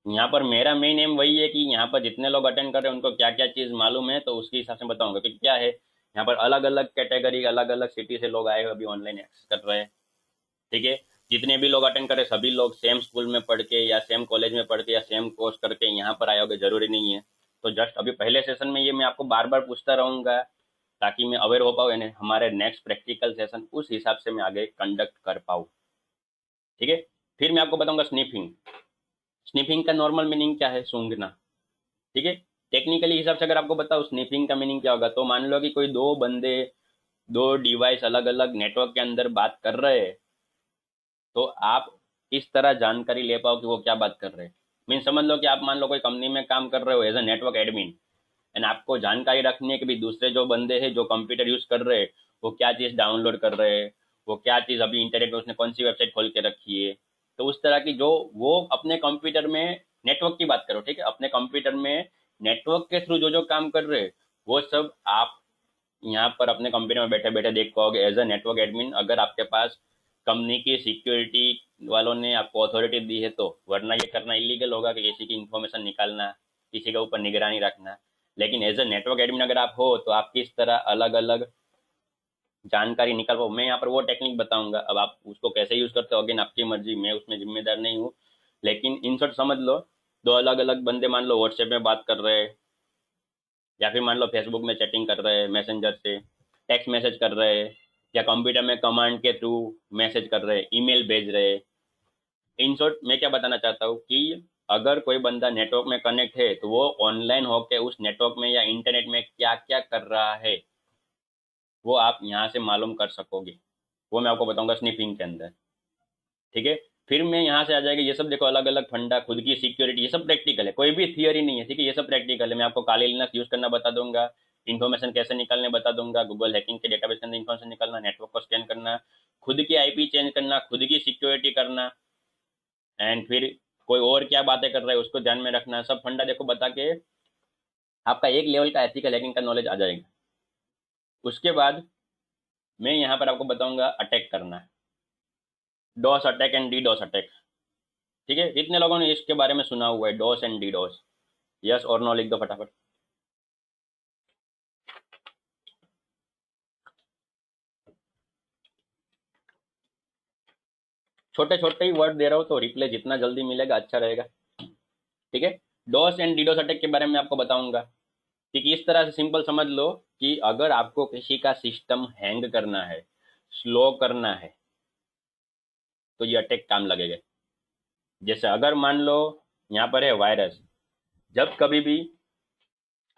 यहाँ पर मेरा मेन एम वही है कि यहाँ पर जितने लोग अटेंड कर रहे हैं उनको क्या क्या चीज़ मालूम है, तो उसके हिसाब से बताऊंगा कि क्या है। यहाँ पर अलग अलग कैटेगरी, अलग अलग सिटी से लोग आए हुए अभी ऑनलाइन एक्सेस कर रहे हैं। ठीक है। जितने भी लोग अटेंड करे सभी लोग सेम स्कूल में पढ़ के या सेम कॉलेज में पढ़ के या सेम कोर्स करके यहाँ पर आए होगे जरूरी नहीं है। तो जस्ट अभी पहले सेशन में ये मैं आपको बार बार पूछता रहूंगा ताकि मैं अवेयर हो पाऊँ, यानी हमारे नेक्स्ट प्रैक्टिकल सेशन उस हिसाब से मैं आगे कंडक्ट कर पाऊँ। ठीक है। फिर मैं आपको बताऊंगा स्निफिंग। स्निफिंग का नॉर्मल मीनिंग क्या है? सूंघना। ठीक है। टेक्निकली हिसाब से अगर आपको बताओ स्निफिंग का मीनिंग क्या होगा, तो मान लो कि कोई दो बंदे दो डिवाइस अलग अलग नेटवर्क के अंदर बात कर रहे हैं, तो आप इस तरह जानकारी ले पाओ कि वो क्या बात कर रहे हैं। मीन समझ लो कि आप मान लो कोई कंपनी में काम कर रहे हो as a network admin, and आपको जानकारी रखनी है कि भी दूसरे जो बंदे हैं जो कंप्यूटर यूज कर रहे हैं वो क्या चीज़ डाउनलोड कर रहे हैं, वो क्या चीज़ अभी इंटरनेट में उसने कौन सी वेबसाइट खोल के रखी है। तो उस तरह की जो वो अपने कंप्यूटर में नेटवर्क की बात करो, ठीक है, अपने कंप्यूटर में नेटवर्क के थ्रू जो जो काम कर रहे हैं वो सब आप यहाँ पर अपने कंप्यूटर में बैठे बैठे देख पाओगे एज अ नेटवर्क एडमिन, अगर आपके पास कंपनी की सिक्योरिटी वालों ने आपको अथॉरिटी दी है तो। वरना ये करना इलीगल होगा कि किसी की इंफॉर्मेशन निकालना, किसी के ऊपर निगरानी रखना। लेकिन एज अ नेटवर्क एडमिन अगर आप हो तो आप किस तरह अलग अलग जानकारी निकाल पाओ, मैं यहाँ पर वो टेक्निक बताऊंगा। अब आप उसको कैसे यूज करते हो अगेन आपकी मर्जी, मैं उसमें जिम्मेदार नहीं हूँ। लेकिन इन शॉर्ट समझ लो, दो अलग अलग बंदे मान लो व्हाट्सएप में बात कर रहे हैं, या फिर मान लो फेसबुक में चैटिंग कर रहे हैं, मैसेंजर से टेक्स्ट मैसेज कर रहे हैं, या कंप्यूटर में कमांड के थ्रू मैसेज कर रहे हैं, ईमेल भेज रहे हैं। इन शॉर्ट मैं क्या बताना चाहता हूँ कि अगर कोई बंदा नेटवर्क में कनेक्ट है तो वो ऑनलाइन होके उस नेटवर्क में या इंटरनेट में क्या क्या कर रहा है वो आप यहाँ से मालूम कर सकोगे। वो मैं आपको बताऊंगा स्निफिंग के अंदर। ठीक है। फिर मैं यहाँ से आ जाएगा ये सब देखो अलग अलग फंडा, खुद की सिक्योरिटी, ये सब प्रैक्टिकल है, कोई भी थियरी नहीं है। ठीक है। ये सब प्रैक्टिकल है। मैं आपको काली लिनक्स यूज करना बता दूंगा, इन्फॉर्मेशन कैसे निकालने बता दूंगा, गूगल हैकिंग के डेटाबेस के अंदर इन्फॉर्मेशन निकालना, नेटवर्क को स्कैन करना, खुद की आईपी चेंज करना, खुद की सिक्योरिटी करना, एंड फिर कोई और क्या बातें कर रहा है उसको ध्यान में रखना। सब फंडा देखो बता के आपका एक लेवल का एथिकल हैकिंग का नॉलेज आ जाएगा। उसके बाद मैं यहाँ पर आपको बताऊंगा अटैक करना, DoS attack and D DoS attack. ठीक है। कितने लोगों ने इसके बारे में सुना हुआ है DoS and D DoS? Yes और नो लिख दो फटाफट। छोटे छोटे ही वर्ड दे रहा हूँ तो रिप्ले जितना जल्दी मिलेगा अच्छा रहेगा। ठीक है। डॉस एंड डीडोस अटैक के बारे में आपको बताऊंगा कि किस तरह से, सिंपल समझ लो कि अगर आपको किसी का सिस्टम हैंग करना है, स्लो करना है, तो ये अटैक काम लगेगा। जैसे अगर मान लो यहाँ पर है वायरस, जब कभी भी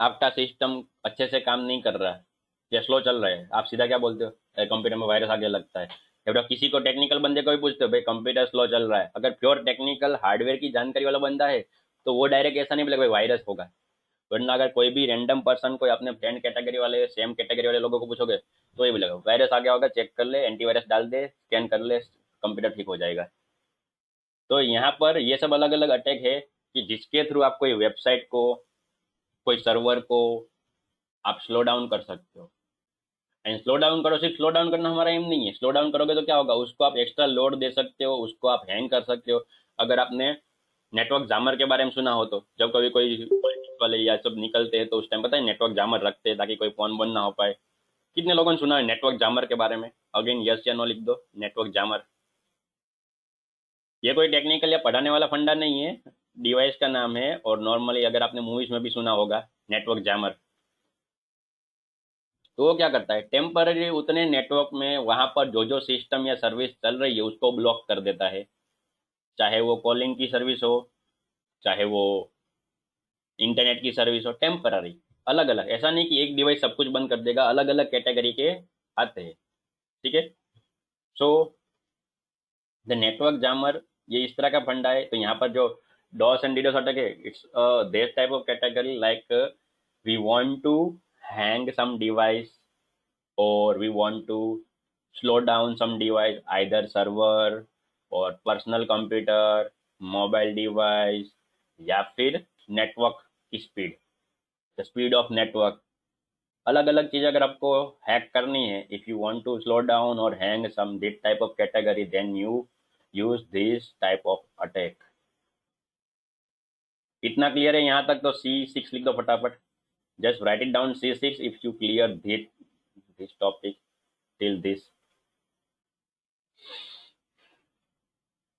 आपका सिस्टम अच्छे से काम नहीं कर रहा है या स्लो चल रहा है, आप सीधा क्या बोलते हो? कंप्यूटर में वायरस आगे लगता है। या फिर आप किसी को टेक्निकल बंदे को भी पूछते हो भाई कंप्यूटर स्लो चल रहा है, अगर प्योर टेक्निकल हार्डवेयर की जानकारी वाला बंदा है तो वो डायरेक्ट ऐसा नहीं बोलेगा भाई वायरस होगा। वरना अगर कोई भी रैंडम पर्सन, कोई अपने फ्रेंड कैटेगरी वाले, सेम कैटेगरी वाले लोगों को पूछोगे तो ये बोलेगा वायरस आ गया होगा, चेक कर ले, एंटीवायरस डाल दे, स्कैन कर ले, कंप्यूटर ठीक हो जाएगा। तो यहाँ पर ये सब अलग अलग अटैक है कि जिसके थ्रू आप कोई वेबसाइट को, कोई सर्वर को आप स्लो डाउन कर सकते हो। एंड स्लो डाउन करो, सिर्फ स्लो डाउन करना हमारा एम नहीं है। स्लो डाउन करोगे तो क्या होगा, उसको आप एक्स्ट्रा लोड दे सकते हो, उसको आप हैंग कर सकते हो। अगर आपने नेटवर्क जामर के बारे में सुना हो तो जब कभी कोई पॉलिटिक्स वाले या सब निकलते हैं तो उस टाइम पता है नेटवर्क जामर रखते हैं ताकि कोई फोन बंद ना हो पाए। कितने लोगों ने सुना है नेटवर्क जामर के बारे में? अगेन यस या नो लिख दो। नेटवर्क जामर ये कोई टेक्निकल या पढ़ाने वाला फंडा नहीं है, डिवाइस का नाम है। और नॉर्मली अगर आपने मूवीज में भी सुना होगा नेटवर्क जामर, तो वो क्या करता है टेम्पररी उतने नेटवर्क में वहां पर जो जो सिस्टम या सर्विस चल रही है उसको ब्लॉक कर देता है। चाहे वो कॉलिंग की सर्विस हो, चाहे वो इंटरनेट की सर्विस हो, टेम्पररी। अलग अलग, ऐसा नहीं कि एक डिवाइस सब कुछ बंद कर देगा, अलग अलग कैटेगरी के आते हैं। ठीक है। सो द नेटवर्क जामर ये इस तरह का फंडा है। तो यहाँ पर जो डॉस एंड डीडोस अटैक है, it's this type of category like we want to hang some device, or we want to slow down some device, either server or personal computer, mobile device, या फिर network speed. The speed of network, अलग अलग चीज़ अगर आपको hack करनी है, if you want to slow down और hang some this type of category, then you use this type of attack. इतना क्लियर है यहाँ तक? तो C6 लिख दो फटाफट, just write it down C6 if you clear this topic till this.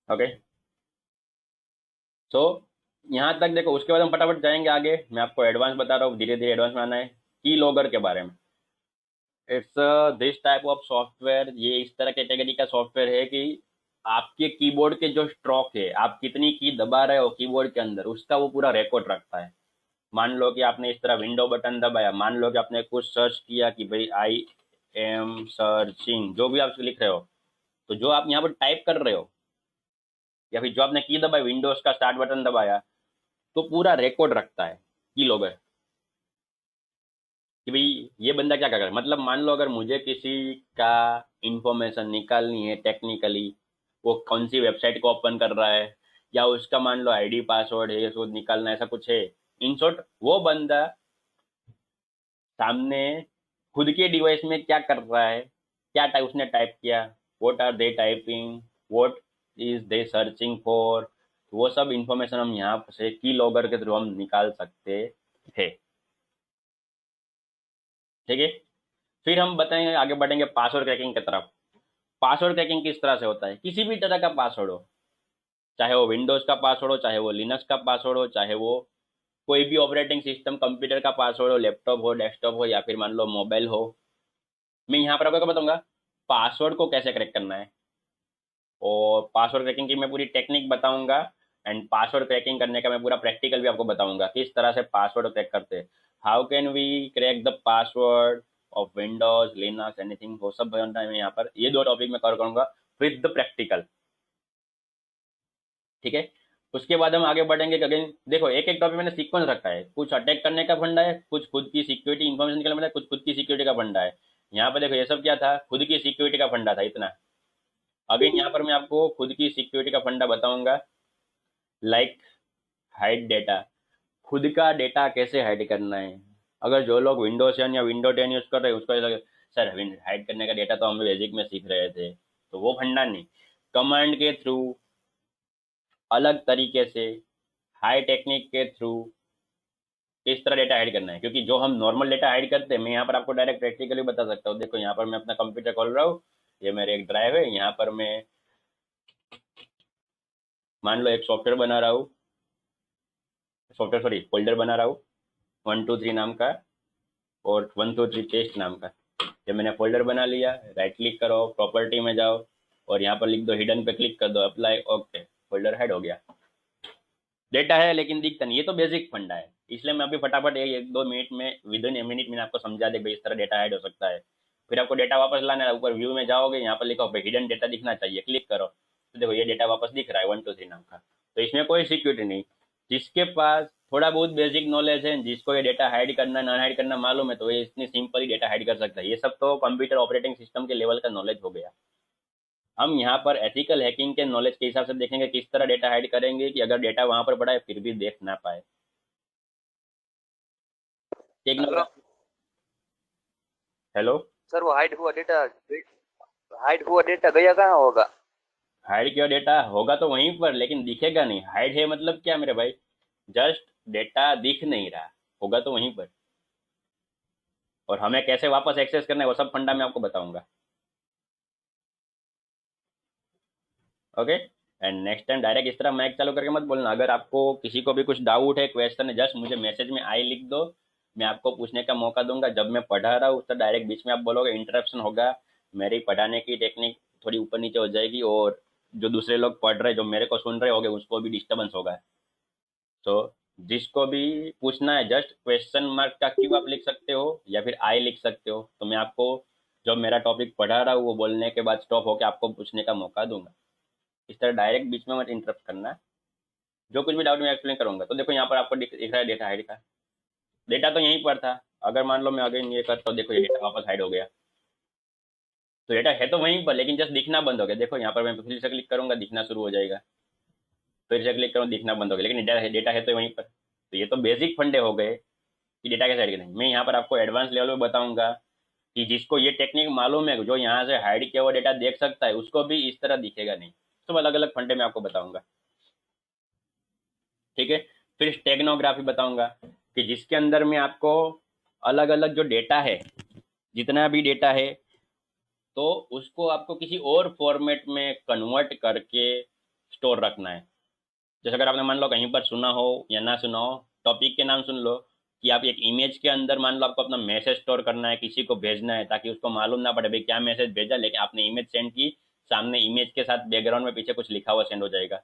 Okay, so यहाँ तक देखो। उसके बाद हम फटाफट जाएंगे आगे, मैं आपको एडवांस बता रहा हूँ, धीरे धीरे एडवांस में आना है। की लॉगर के बारे में, it's this type of software, ये इस तरह कैटेगरी का सॉफ्टवेयर है कि आपके कीबोर्ड के जो स्ट्रोक है, आप कितनी की दबा रहे हो कीबोर्ड के अंदर, उसका वो पूरा रिकॉर्ड रखता है। मान लो कि आपने इस तरह विंडो बटन दबाया, मान लो कि आपने कुछ सर्च किया कि भाई आई एम सर्चिंग, जो भी आप लिख रहे हो, तो जो आप यहाँ पर टाइप कर रहे हो, या फिर जो आपने की दबाई, विंडोज का स्टार्ट बटन दबाया, तो पूरा रिकॉर्ड रखता है की लॉगर, कि भाई ये बंदा क्या कर रहा है। मतलब मान लो अगर मुझे किसी का इंफॉर्मेशन निकालनी है टेक्निकली, वो कौन सी वेबसाइट को ओपन कर रहा है, या उसका मान लो आईडी पासवर्ड है, उसको निकालना है, ऐसा कुछ है, इन शॉर्ट वो बंदा सामने खुद के डिवाइस में क्या कर रहा है, क्या टाइप उसने टाइप किया, what are they typing, what is they searching for, वो सब इंफॉर्मेशन हम यहाँ से की लॉगर के थ्रू हम निकाल सकते हैं। ठीक है, फिर हम बताएंगे, आगे बढ़ेंगे पासवर्ड क्रैकिंग की तरफ। पासवर्ड क्रैकिंग किस तरह से होता है? किसी भी तरह का पासवर्ड हो, चाहे वो विंडोज का पासवर्ड हो, चाहे वो लिनक्स का पासवर्ड हो, चाहे वो कोई भी ऑपरेटिंग सिस्टम कंप्यूटर का पासवर्ड हो, लैपटॉप हो, डेस्कटॉप हो, या फिर मान लो मोबाइल हो, मैं यहाँ पर आपको क्या बताऊंगा, पासवर्ड को कैसे क्रैक करना है, और पासवर्ड क्रैकिंग की मैं पूरी टेक्निक बताऊंगा, एंड पासवर्ड क्रैकिंग करने का मैं पूरा प्रैक्टिकल भी आपको बताऊंगा, किस तरह से पासवर्ड क्रैक करते हैं, how can we crack the password of Windows Linux anything, वो सब बनता है। मैं यहाँ पर ये दो टॉपिक में कवर करूंगा विद द प्रैक्टिकल। ठीक है, उसके बाद हम आगे बढ़ेंगे कि अगेन देखो, एक एक टॉपिक मैंने सीक्वेंस रखा है, कुछ अटैक करने का फंडा है, कुछ खुद की सिक्योरिटी इन्फॉर्मेशन के लिए फंडा है, कुछ खुद की सिक्योरिटी का फंडा है। यहाँ पर देखो ये सब क्या था, खुद की सिक्योरिटी का फंडा था इतना। अगेन यहाँ पर मैं आपको खुद की सिक्योरिटी का फंडा बताऊंगा, लाइक हाइड डेटा, खुद का डेटा कैसे हाइड करना है। अगर जो लोग विंडोज 10 या विंडो 10 यूज कर रहे हैं, उसको ऐसा लगे, सर हाइड करने का डेटा तो हम बेसिक में सीख रहे थे, तो वो फंडा नहीं। कमांड के थ्रू, अलग तरीके से, हाई टेक्निक के थ्रू किस तरह डेटा हाइड करना है, क्योंकि जो हम नॉर्मल डेटा हाइड करते हैं, मैं यहाँ पर आपको डायरेक्ट प्रैक्टिकली बता सकता हूँ। देखो यहाँ पर मैं अपना कंप्यूटर खोल रहा हूँ, ये मेरे एक ड्राइव है, यहाँ पर मैं मान लो एक सॉफ्टवेयर बना रहा हूँ, सॉफ्टवेयर सॉरी फोल्डर बना रहा हूँ 123 नाम का, और 123 टेस्ट नाम का। जब मैंने फोल्डर बना लिया, राइट क्लिक करो, प्रॉपर्टी में जाओ, और यहाँ पर लिख दो हिडन पे क्लिक कर दो, अप्लाई, ओके, फोल्डर हाइड हो गया। डेटा है लेकिन दिखता नहीं, ये तो बेसिक फंडा है, इसलिए मैं अभी फटाफट एक दो मिनट में, विद इन ए मिनट मैंने आपको समझा दे भाई इस तरह डेटा हाइड हो सकता है। फिर आपको डेटा वापस लाना है, ऊपर व्यू में जाओगे, यहाँ पर लिखो हिडन डेटा दिखना चाहिए, क्लिक करो, तो देखो ये डेटा वापस दिख रहा है 123 नाम का। तो इसमें कोई सिक्योरिटी नहीं। जिसके पास थोड़ा बहुत बेसिक नॉलेज है, जिसको ये डेटा हाइड करना ना हाइड करना मालूम है, तो ये इतनी सिंपली डेटा हाइड कर सकता है। ये सब तो कंप्यूटर ऑपरेटिंग सिस्टम के लेवल का नॉलेज हो गया। हम यहाँ पर एथिकल हैकिंग के नॉलेज के हिसाब से देखेंगे किस तरह डेटा हाइड करेंगे कि अगर डेटा वहां पर पड़ा है फिर भी देख ना पाए। एक हेलो नंबर। हेलो। सर, वो हाइड हुआ डेटा गया कहाँ होगा? हाइड किया डेटा होगा तो वहीं पर, लेकिन दिखेगा नहीं। हाइड है मतलब क्या मेरे भाई, जस्ट डेटा दिख नहीं रहा, होगा तो वहीं पर। और हमें कैसे वापस एक्सेस करना है वो सब फंडा मैं आपको बताऊंगा। Okay, and next time direct इस तरह माइक चालू करके मत बोलना। अगर आपको किसी को भी कुछ डाउट है, क्वेश्चन है, जस्ट मुझे मैसेज में आई लिख दो, मैं आपको पूछने का मौका दूंगा। जब मैं पढ़ा रहा हूँ तो डायरेक्ट बीच में आप बोलोगे, इंटरप्शन होगा, मेरी पढ़ाने की टेक्निक थोड़ी ऊपर नीचे हो जाएगी, और जो दूसरे लोग पढ़ रहे, जो मेरे को सुन रहे होंगे, उसको भी डिस्टर्बेंस होगा। तो जिसको भी पूछना है, जस्ट क्वेश्चन मार्क का क्यों आप लिख सकते हो, या फिर आई लिख सकते हो, तो मैं आपको जब मेरा टॉपिक पढ़ा रहा हूँ वो बोलने के बाद स्टॉप होकर आपको पूछने का मौका दूंगा। इस तरह डायरेक्ट बीच में मत इंटरप्ट करना। जो कुछ भी डाउट मैं एक्सप्लेन करूंगा। तो देखो यहाँ पर आपको दिख रहा है डेटा हाइड का, डेटा तो यहीं पर था। अगर मान लो मैं अगेन ये करता हूँ, देखो ये डेटा वापस हाइड हो गया, तो डेटा है तो वहीं पर, लेकिन जस्ट दिखना बंद हो गया। देखो यहाँ पर मैं फिर से क्लिक करूंगा, दिखना शुरू हो जाएगा, फिर से क्लिक करूँ, दिखना बंद हो गया, लेकिन डेटा है तो वहीं पर। तो ये तो बेसिक फंडे हो गए कि डेटा कैसे हाइड करें। मैं यहाँ पर आपको एडवांस लेवल पे बताऊंगा कि जिसको ये टेक्निक मालूम है, जो यहाँ से हाइड किया हुआ डेटा देख सकता है, उसको भी इस तरह दिखेगा नहीं। सब अलग अलग फंडे में आपको बताऊंगा, ठीक है। फिर स्टेगनोग्राफी बताऊंगा कि जिसके अंदर में आपको अलग अलग जो डेटा है, जितना भी डेटा है, तो उसको आपको किसी और फॉर्मेट में कन्वर्ट करके स्टोर रखना है। जैसे अगर आपने मान लो कहीं पर सुना हो या ना सुना हो, टॉपिक के नाम सुन लो कि आप एक इमेज के अंदर मान लो आपको अपना मैसेज स्टोर करना है, किसी को भेजना है, ताकि उसको मालूम ना पड़े भाई क्या मैसेज भेजा, लेकिन आपने इमेज सेंड की, सामने इमेज के साथ बैकग्राउंड में पीछे कुछ लिखा हुआ सेंड हो जाएगा।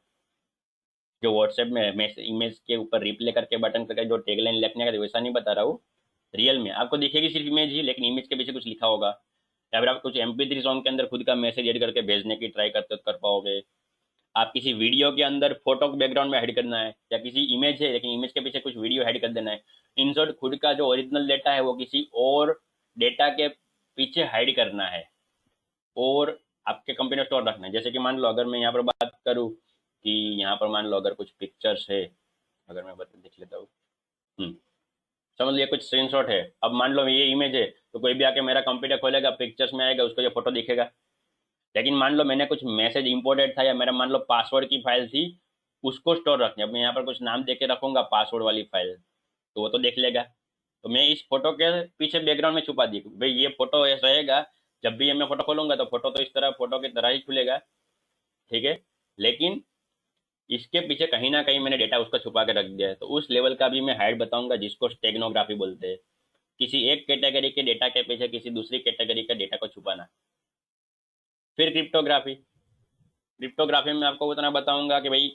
जो व्हाट्सएप में मैसेज इमेज के ऊपर रिप्ले करके बटन करके जो टैगलाइन लिखने का, वैसा नहीं बता रहा हूँ। रियल में आपको दिखेगी सिर्फ इमेज ही, लेकिन इमेज के पीछे कुछ लिखा होगा। या फिर आप कुछ MP3 सॉन्ग के अंदर खुद का मैसेज एड करके भेजने की ट्राई करते कर पाओगे। आप किसी वीडियो के अंदर फोटो को बैकग्राउंड में ऐड करना है, या किसी इमेज है लेकिन इमेज के पीछे कुछ वीडियो ऐड कर देना है। इन शॉर्ट, खुद का जो ओरिजिनल डेटा है वो किसी और डेटा के पीछे हाइड करना है और आपके कंपनी में स्टोर रखना है। जैसे कि मान लो अगर मैं यहाँ पर बात करूँ कि यहाँ पर मान लो अगर कुछ पिक्चर्स है, अगर मैं बता देख लेता हूँ। हम्म, समझ लिया कुछ स्क्रीनशॉट है। अब मान लो ये इमेज है, तो कोई भी आके मेरा कंप्यूटर खोलेगा, पिक्चर्स में आएगा, उसको ये फोटो दिखेगा। लेकिन मान लो मैंने कुछ मैसेज इंपोर्टेड था, या मेरा मान लो पासवर्ड की फाइल थी, उसको स्टोर रखनी है। अब मैं यहाँ पर कुछ नाम दे के रखूंगा पासवर्ड वाली फाइल, तो वो तो देख लेगा। तो मैं इस फोटो के पीछे बैकग्राउंड में छुपा दी भाई, ये फोटो ऐसा रहेगा, जब भी ये मैं फोटो खोलूंगा तो फोटो तो इस तरह फोटो की तरह ही खुलेगा, ठीक है। लेकिन इसके पीछे कहीं ना कहीं मैंने डेटा उसका छुपा के रख दिया है। तो उस लेवल का भी मैं हाइड बताऊंगा, जिसको स्टेगनोग्राफी बोलते हैं। किसी एक कैटेगरी के डेटा के पीछे किसी दूसरी कैटेगरी का डेटा को छुपाना। फिर क्रिप्टोग्राफी। क्रिप्टोग्राफी में आपको उतना बताऊंगा कि भाई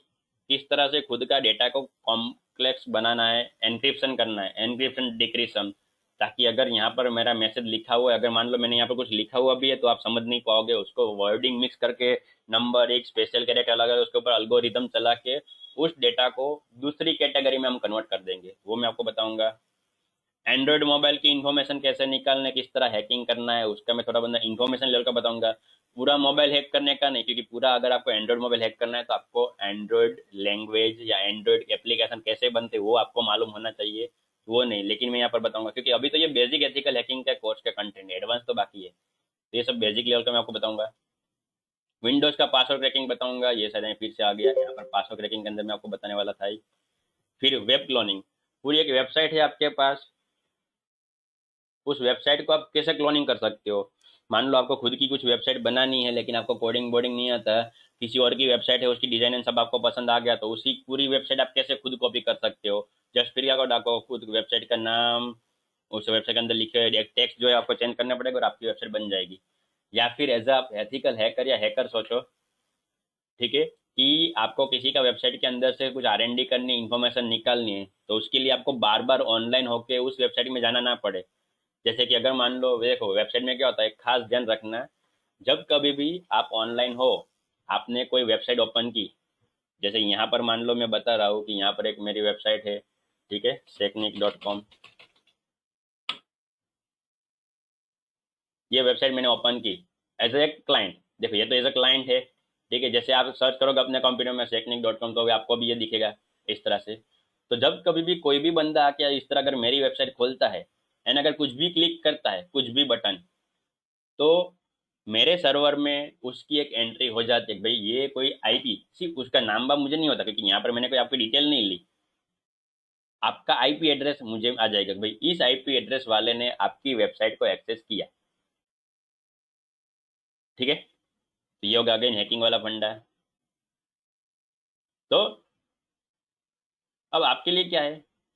किस तरह से खुद का डेटा को कॉम्प्लेक्स बनाना है, एनक्रिप्शन करना है, एनक्रिप्शन डिक्रिप्शन, ताकि अगर यहाँ पर मेरा मैसेज लिखा हुआ है, अगर मान लो मैंने यहाँ पर कुछ लिखा हुआ भी है, तो आप समझ नहीं पाओगे उसको। वर्डिंग मिक्स करके नंबर एक स्पेशल कैरेक्टर अलग है, उसके ऊपर अल्गोरिदम चला के उस डेटा को दूसरी कैटेगरी में हम कन्वर्ट कर देंगे, वो मैं आपको बताऊंगा। एंड्रॉयड मोबाइल की इन्फॉर्मेशन कैसे निकालना है, किस तरह हैकिंग करना है, उसका मैं थोड़ा बंदा इन्फॉर्मेशन लेवल का बताऊंगा। पूरा मोबाइल हैक करने का नहीं, क्योंकि पूरा अगर आपको एंड्रॉयड मोबाइल हैक करना है तो आपको एंड्रॉयड लैंग्वेज या एंड्रॉयड एप्लीकेशन कैसे बनते हैं वो आपको मालूम होना चाहिए, वो नहीं। लेकिन मैं यहाँ पर बताऊंगा, क्योंकि अभी तो ये बेसिक एथिकल हैकिंग का कोर्स का कंटेंट है, एडवांस तो बाकी है। तो ये सब बेसिक लेवल का मैं आपको बताऊंगा। विंडोज का पासवर्ड क्रैकिंग बताऊंगा, ये शायद फिर से आ गया यहाँ पर, पासवर्ड क्रैकिंग के अंदर मैं आपको बताने वाला था ही। फिर वेब क्लोनिंग। पूरी एक वेबसाइट है आपके पास, उस वेबसाइट को आप कैसे क्लोनिंग कर सकते हो। मान लो आपको खुद की कुछ वेबसाइट बनानी है, लेकिन आपको कोडिंग बोर्डिंग नहीं आता, किसी और की वेबसाइट है, उसकी डिजाइन सब आपको पसंद आ गया, तो उसी पूरी वेबसाइट आप कैसे खुद कॉपी कर सकते हो। जस्ट फिर क्या डाको खुद वेबसाइट का नाम, उस वेबसाइट के अंदर लिखे हुए एक टेक्स्ट जो है आपको चेंज करना पड़ेगा और आपकी वेबसाइट बन जाएगी। या फिर एज अ एथिकल हैकर या हैकर सोचो, ठीक है, कि आपको किसी का वेबसाइट के अंदर से कुछ R&D करनी, इन्फॉर्मेशन निकालनी है, तो उसके लिए आपको बार बार ऑनलाइन होके उस वेबसाइट में जाना ना पड़े। जैसे कि अगर मान लो देखो वेबसाइट में क्या होता है, खास ध्यान रखना, जब कभी भी आप ऑनलाइन हो, आपने कोई वेबसाइट ओपन की, जैसे यहाँ पर मान लो मैं बता रहा हूँ कि यहाँ पर एक मेरी वेबसाइट है, ठीक है, secnic.com। ये वेबसाइट मैंने ओपन की एज ए क्लाइंट, देखो ये तो एज ए क्लाइंट है, ठीक है। जैसे आप सर्च करोगे अपने कंप्यूटर में secnic.com, तो आपको भी ये दिखेगा इस तरह से। तो जब कभी भी कोई भी बंदा आके इस तरह अगर मेरी वेबसाइट खोलता है एंड अगर कुछ भी क्लिक करता है, कुछ भी बटन, तो मेरे सर्वर में उसकी एक एंट्री हो जाती है कि भाई ये कोई IP, सिर्फ उसका नाम बाम मुझे नहीं होता, क्योंकि यहाँ पर मैंने कोई आपकी डिटेल नहीं ली। आपका IP एड्रेस मुझे आ जाएगा कि भाई इस IP एड्रेस वाले ने आपकी वेबसाइट को एक्सेस किया, ठीक है। तो ये होगा अगेन हैकिंग वाला फंडा है। तो अब आपके लिए क्या है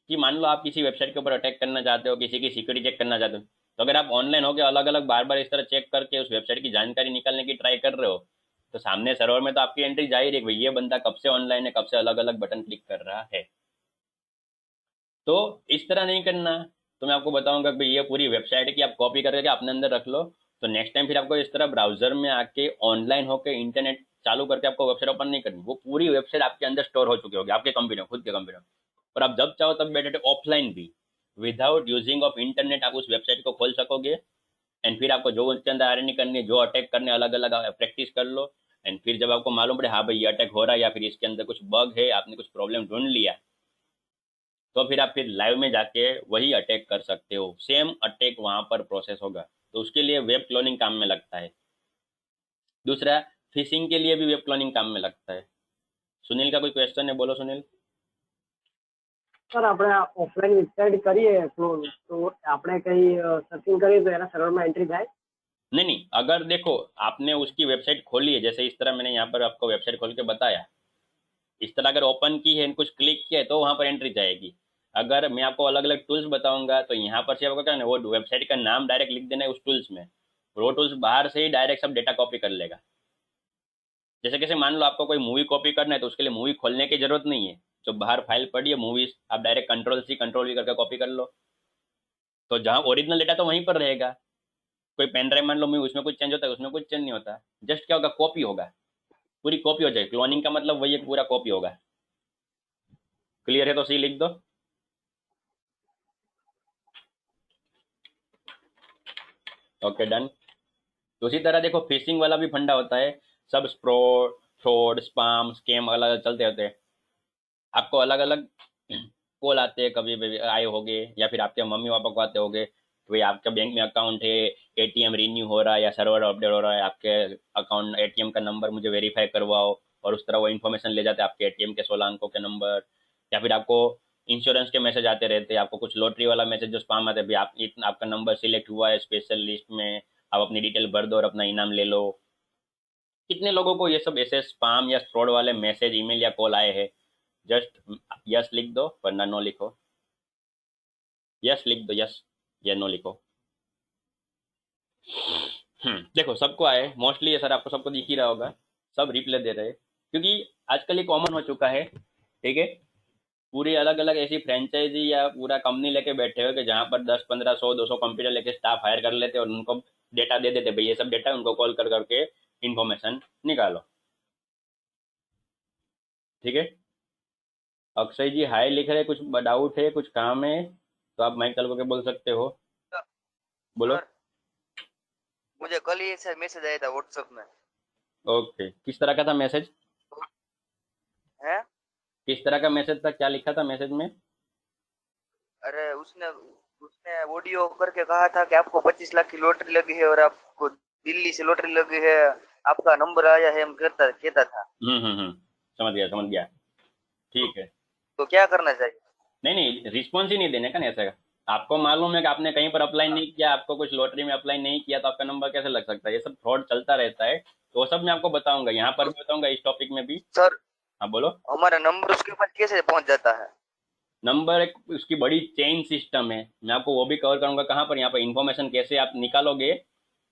कि मान लो आप किसी वेबसाइट के ऊपर अटैक करना चाहते हो, किसी की सिक्योरिटी चेक करना चाहते हो, तो अगर आप ऑनलाइन होकर अलग अलग बार बार इस तरह चेक करके उस वेबसाइट की जानकारी निकालने की ट्राई कर रहे हो, तो सामने सर्वर में तो आपकी एंट्री जा ही रही है कि भाई ये बंदा कब से ऑनलाइन है, कब से अलग अलग बटन क्लिक कर रहा है। तो इस तरह नहीं करना। तो मैं आपको बताऊंगा कि भाई ये पूरी वेबसाइट की आप कॉपी करके अपने अंदर रख लो, तो नेक्स्ट टाइम फिर आपको इस तरह ब्राउजर में आके ऑनलाइन होकर इंटरनेट चालू करके आपको वेबसाइट ओपन नहीं करनी, वो पूरी वेबसाइट आपके अंदर स्टोर हो चुकी होगी आपके कंप्यूटर, खुद के कंप्यूटर। और आप जब चाहो तब बैठे ऑफलाइन भी विदाउट यूजिंग ऑफ इंटरनेट आप उस वेबसाइट को खोल सकोगे। एंड फिर आपको जो उसके अंदर आरएनडी करनी है, जो अटैक करने, अलग अलग प्रैक्टिस कर लो। एंड फिर जब आपको मालूम पड़े हाँ भाई ये अटैक हो रहा है, या फिर इसके अंदर कुछ बग है, आपने कुछ प्रॉब्लम ढूंढ लिया, तो फिर आप फिर लाइव में जाके वही अटैक कर सकते हो, सेम अटैक वहां पर प्रोसेस होगा। तो उसके लिए वेब क्लोनिंग काम में लगता है। दूसरा, फिशिंग के लिए भी वेब क्लोनिंग काम में लगता है। सुनील का कोई क्वेश्चन है? बोलो सुनील। સર આપણે ઓફલાઈન વેબસાઇટ કરીએ ક્લોન તો આપણે કઈ સર્ચિંગ કરીએ તો એના સર્વરમાં એન્ટ્રી થાય? नहीं नहीं, अगर देखो आपने उसकी वेबसाइट खोली है, जैसे इस तरह मैंने यहाँ पर आपको वेबसाइट खोल के बताया, इस तरह अगर ओपन की है, कुछ क्लिक किया है, तो वहां पर एंट्री जाएगी। अगर मैं आपको अलग अलग टूल्स बताऊंगा तो यहाँ पर से आपको क्या है ना, वो वेबसाइट का नाम डायरेक्ट लिख देना है उस टूल्स में, और वो टूल्स बाहर से ही डायरेक्ट सब डेटा कॉपी कर लेगा। जैसे कैसे, मान लो आपको कोई मूवी कॉपी करना है तो उसके लिए मूवी खोलने की जरूरत नहीं है। जो बाहर फाइल पड़ी है मूवीज, आप डायरेक्ट कंट्रोल वी करके कॉपी कर लो। तो जहाँ ओरिजिनल डेटा तो वहीं पर रहेगा। कोई पेन ड्राइव मान लो मूवी, उसमें कुछ चेंज होता है, उसमें कुछ चेंज नहीं होता। जस्ट क्या होगा, कॉपी होगा, पूरी कॉपी हो जाएगी। क्लोनिंग का मतलब वही है, पूरा कॉपी होगा। क्लियर है तो सी लिख दो। Okay done. तो उसी तरह देखो, फिशिंग वाला भी फंडा होता है। सब फ्रॉड स्पाम स्कैम अलग अलग चलते होते हैं। आपको अलग अलग कॉल आते हैं, कभी भी आए होंगे, या फिर आपके मम्मी पापा को आते होंगे कि भाई आपका बैंक में अकाउंट है, एटीएम रिन्यू हो रहा है या सर्वर अपडेट हो रहा है, आपके अकाउंट एटीएम का नंबर मुझे वेरीफाई करवाओ। और उस तरह वो इन्फॉर्मेशन ले जाते हैं आपके एटीएम के 16 अंकों के नंबर। या फिर आपको इंश्योरेंस के मैसेज आते रहते हैं, आपको कुछ लॉटरी वाला मैसेज जो स्पाम आते हैं, भाई आप इतना आपका नंबर सिलेक्ट हुआ है स्पेशल लिस्ट में, आप अपनी डिटेल भर दो और अपना इनाम ले लो। कितने लोगों को ये सब ऐसे स्पाम या फ्रॉड वाले मैसेज, ईमेल या कॉल आए हैं? जस्ट यस लिख दो, वरना नो लिखो। यस लिख दो, यस या नो लिखो। देखो सबको आए मोस्टली, ये सर आपको सबको दिख ही रहा होगा। सब रिप्लाई दे रहे हैं क्योंकि आजकल ये कॉमन हो चुका है। ठीक है, पूरी अलग अलग ऐसी फ्रेंचाइजी या पूरा कंपनी लेके बैठे हो कि जहाँ पर 10 15 100 200 कंप्यूटर लेके स्टाफ हायर कर लेते हैं और उनको डेटा दे देते, भाई ये सब डेटा उनको कॉल कर करके इन्फॉर्मेशन निकालो। ठीक है, अक्षय जी हाय लिख रहे हैं, कुछ डाउट है, कुछ काम है तो आप माइक चालू करके बोल सकते हो। बोलो। सर मुझे कल ही ऐसा मैसेज आया था व्हाट्सएप में। ओके, किस तरह का था मैसेज? है? किस तरह का मैसेज था, क्या लिखा था मैसेज में? अरे उसने उसने ऑडियो करके कहा था कि आपको 25 लाख की लॉटरी लगी है और आपको दिल्ली से लॉटरी लगी है, आपका नंबर आया है, हम कहता कहता था। समझ गया समझ गया। ठीक है। तो क्या करना चाहिए? नहीं नहीं, रिस्पॉन्स ही नहीं देने का ना ऐसा। आपको मालूम है कि आपने कहीं पर अप्लाई नहीं किया, आपको कुछ लॉटरी में अप्लाई नहीं किया, तो आपका नंबर कैसे लग सकता है? ये सब फ्रॉड चलता रहता है, तो वो सब मैं आपको बताऊंगा, यहाँ पर भी बताऊंगा, इस टॉपिक में भी। सर हाँ बोलो। हमारा नंबर उसके पास कैसे पहुंच जाता है? नंबर एक उसकी बड़ी चेन सिस्टम है, मैं आपको वो भी कवर करूंगा। कहाँ पर? यहाँ पर इंफॉर्मेशन कैसे आप निकालोगे,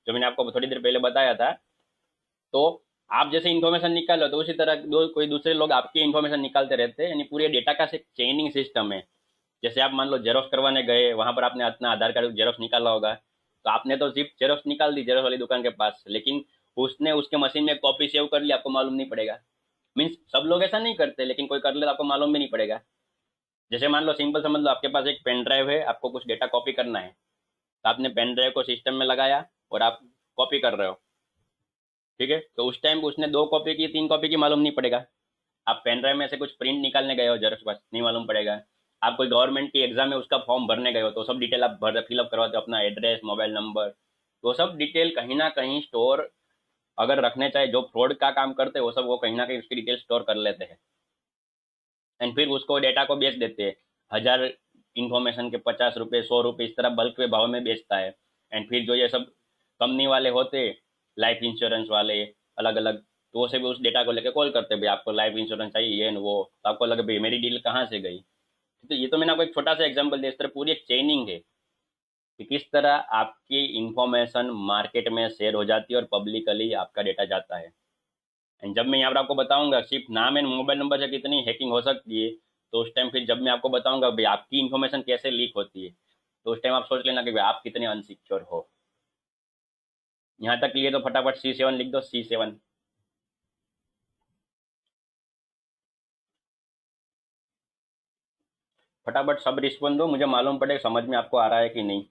जो मैंने आपको थोड़ी देर पहले बताया था। तो आप जैसे इन्फॉर्मेशन निकालो तो उसी तरह कोई दूसरे लोग आपकी इन्फॉर्मेशन निकालते रहते हैं, यानी पूरे डेटा का चेनिंग सिस्टम है। जैसे आप मान लो जेरोक्स करवाने गए, वहां पर आपने अपना आधार कार्ड जेरोक्स निकाला होगा, तो आपने तो सिर्फ जेरोक्स निकाल दी जेरोक्स वाली दुकान के पास, लेकिन उसने उसके मशीन में कॉपी सेव कर ली, आपको मालूम नहीं पड़ेगा। मीन्स सब लोग ऐसा नहीं करते, लेकिन कोई कर ले तो आपको मालूम भी नहीं पड़ेगा। जैसे मान लो, सिंपल समझ लो, आपके पास एक पेन ड्राइव है, आपको कुछ डेटा कॉपी करना है, तो आपने पेन ड्राइव को सिस्टम में लगाया और आप कॉपी कर रहे हो। ठीक है, तो उस टाइम उसने 2 कॉपी की 3 कॉपी की मालूम नहीं पड़ेगा। आप पेन ड्राइव में से कुछ प्रिंट निकालने गए हो जेरोक्स पास, नहीं मालूम पड़ेगा। आप कोई गवर्नमेंट की एग्जाम में उसका फॉर्म भरने गए हो, तो सब डिटेल आप भर फिलअप करवाते हो, अपना एड्रेस मोबाइल नंबर। तो सब डिटेल कहीं ना कहीं स्टोर अगर रखने चाहे, जो फ्रॉड का काम करते हैं वो सब, वो कहीं ना कहीं उसकी डिटेल स्टोर कर लेते हैं। एंड फिर उसको डेटा को बेच देते हैं। 1000 इंफॉर्मेशन के 50 रुपये 100 रुपये इस तरह बल्क के भाव में बेचता है। एंड फिर जो ये सब कंपनी वाले होते, लाइफ इंश्योरेंस वाले अलग अलग, तो वो से भी उस डेटा को लेकर कॉल करते हैं, भाई आपको लाइफ इंश्योरेंस चाहिए ये न वो, तो आपको लगे भाई मेरी डील कहाँ से गई। तो ये तो मैंने आपको एक छोटा सा एग्जांपल दिया, इस तरह पूरी एक चेनिंग है कि किस तरह आपकी इंफॉर्मेशन मार्केट में शेयर हो जाती है और पब्लिकली आपका डेटा जाता है। एंड जब मैं यहाँ पर आपको बताऊंगा सिर्फ नाम एंड मोबाइल नंबर से कितनी हैकिंग हो सकती है, तो उस टाइम फिर जब मैं आपको बताऊंगा भाई आपकी इन्फॉर्मेशन कैसे लीक होती है, तो उस टाइम आप सोच लेना कि भाई आप कितने अनसिक्योर हो। यहाँ तक लिए तो फटाफट C7 लिख दो, C7। फटाफट सब रिस्पॉन्ड दो, मुझे मालूम पड़े समझ में आपको आ रहा है कि नहीं।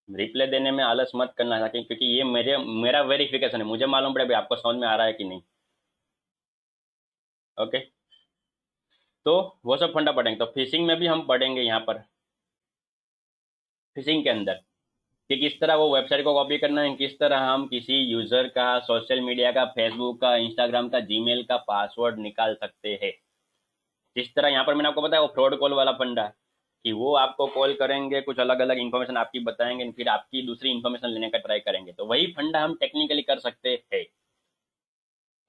रिप्लाई देने में आलस मत करना, ताकि क्योंकि ये मेरा वेरिफिकेशन है, मुझे मालूम पड़े भाई आपको समझ में आ रहा है कि नहीं। ओके। तो वो सब फंडा पढ़ेंगे। तो फिशिंग में भी हम पढ़ेंगे यहाँ पर, फिशिंग के अंदर, कि किस तरह वो वेबसाइट को कॉपी करना है, किस तरह हम किसी यूजर का, सोशल मीडिया का, फेसबुक का, इंस्टाग्राम का, जीमेल का पासवर्ड निकाल सकते हैं। जिस तरह यहाँ पर मैंने आपको बताया वो फ्रॉड कॉल वाला फंडा, कि वो आपको कॉल करेंगे, कुछ अलग अलग इन्फॉर्मेशन आपकी बताएंगे, फिर आपकी दूसरी इन्फॉर्मेशन लेने का ट्राई करेंगे। तो वही फंडा हम टेक्निकली कर सकते हैं।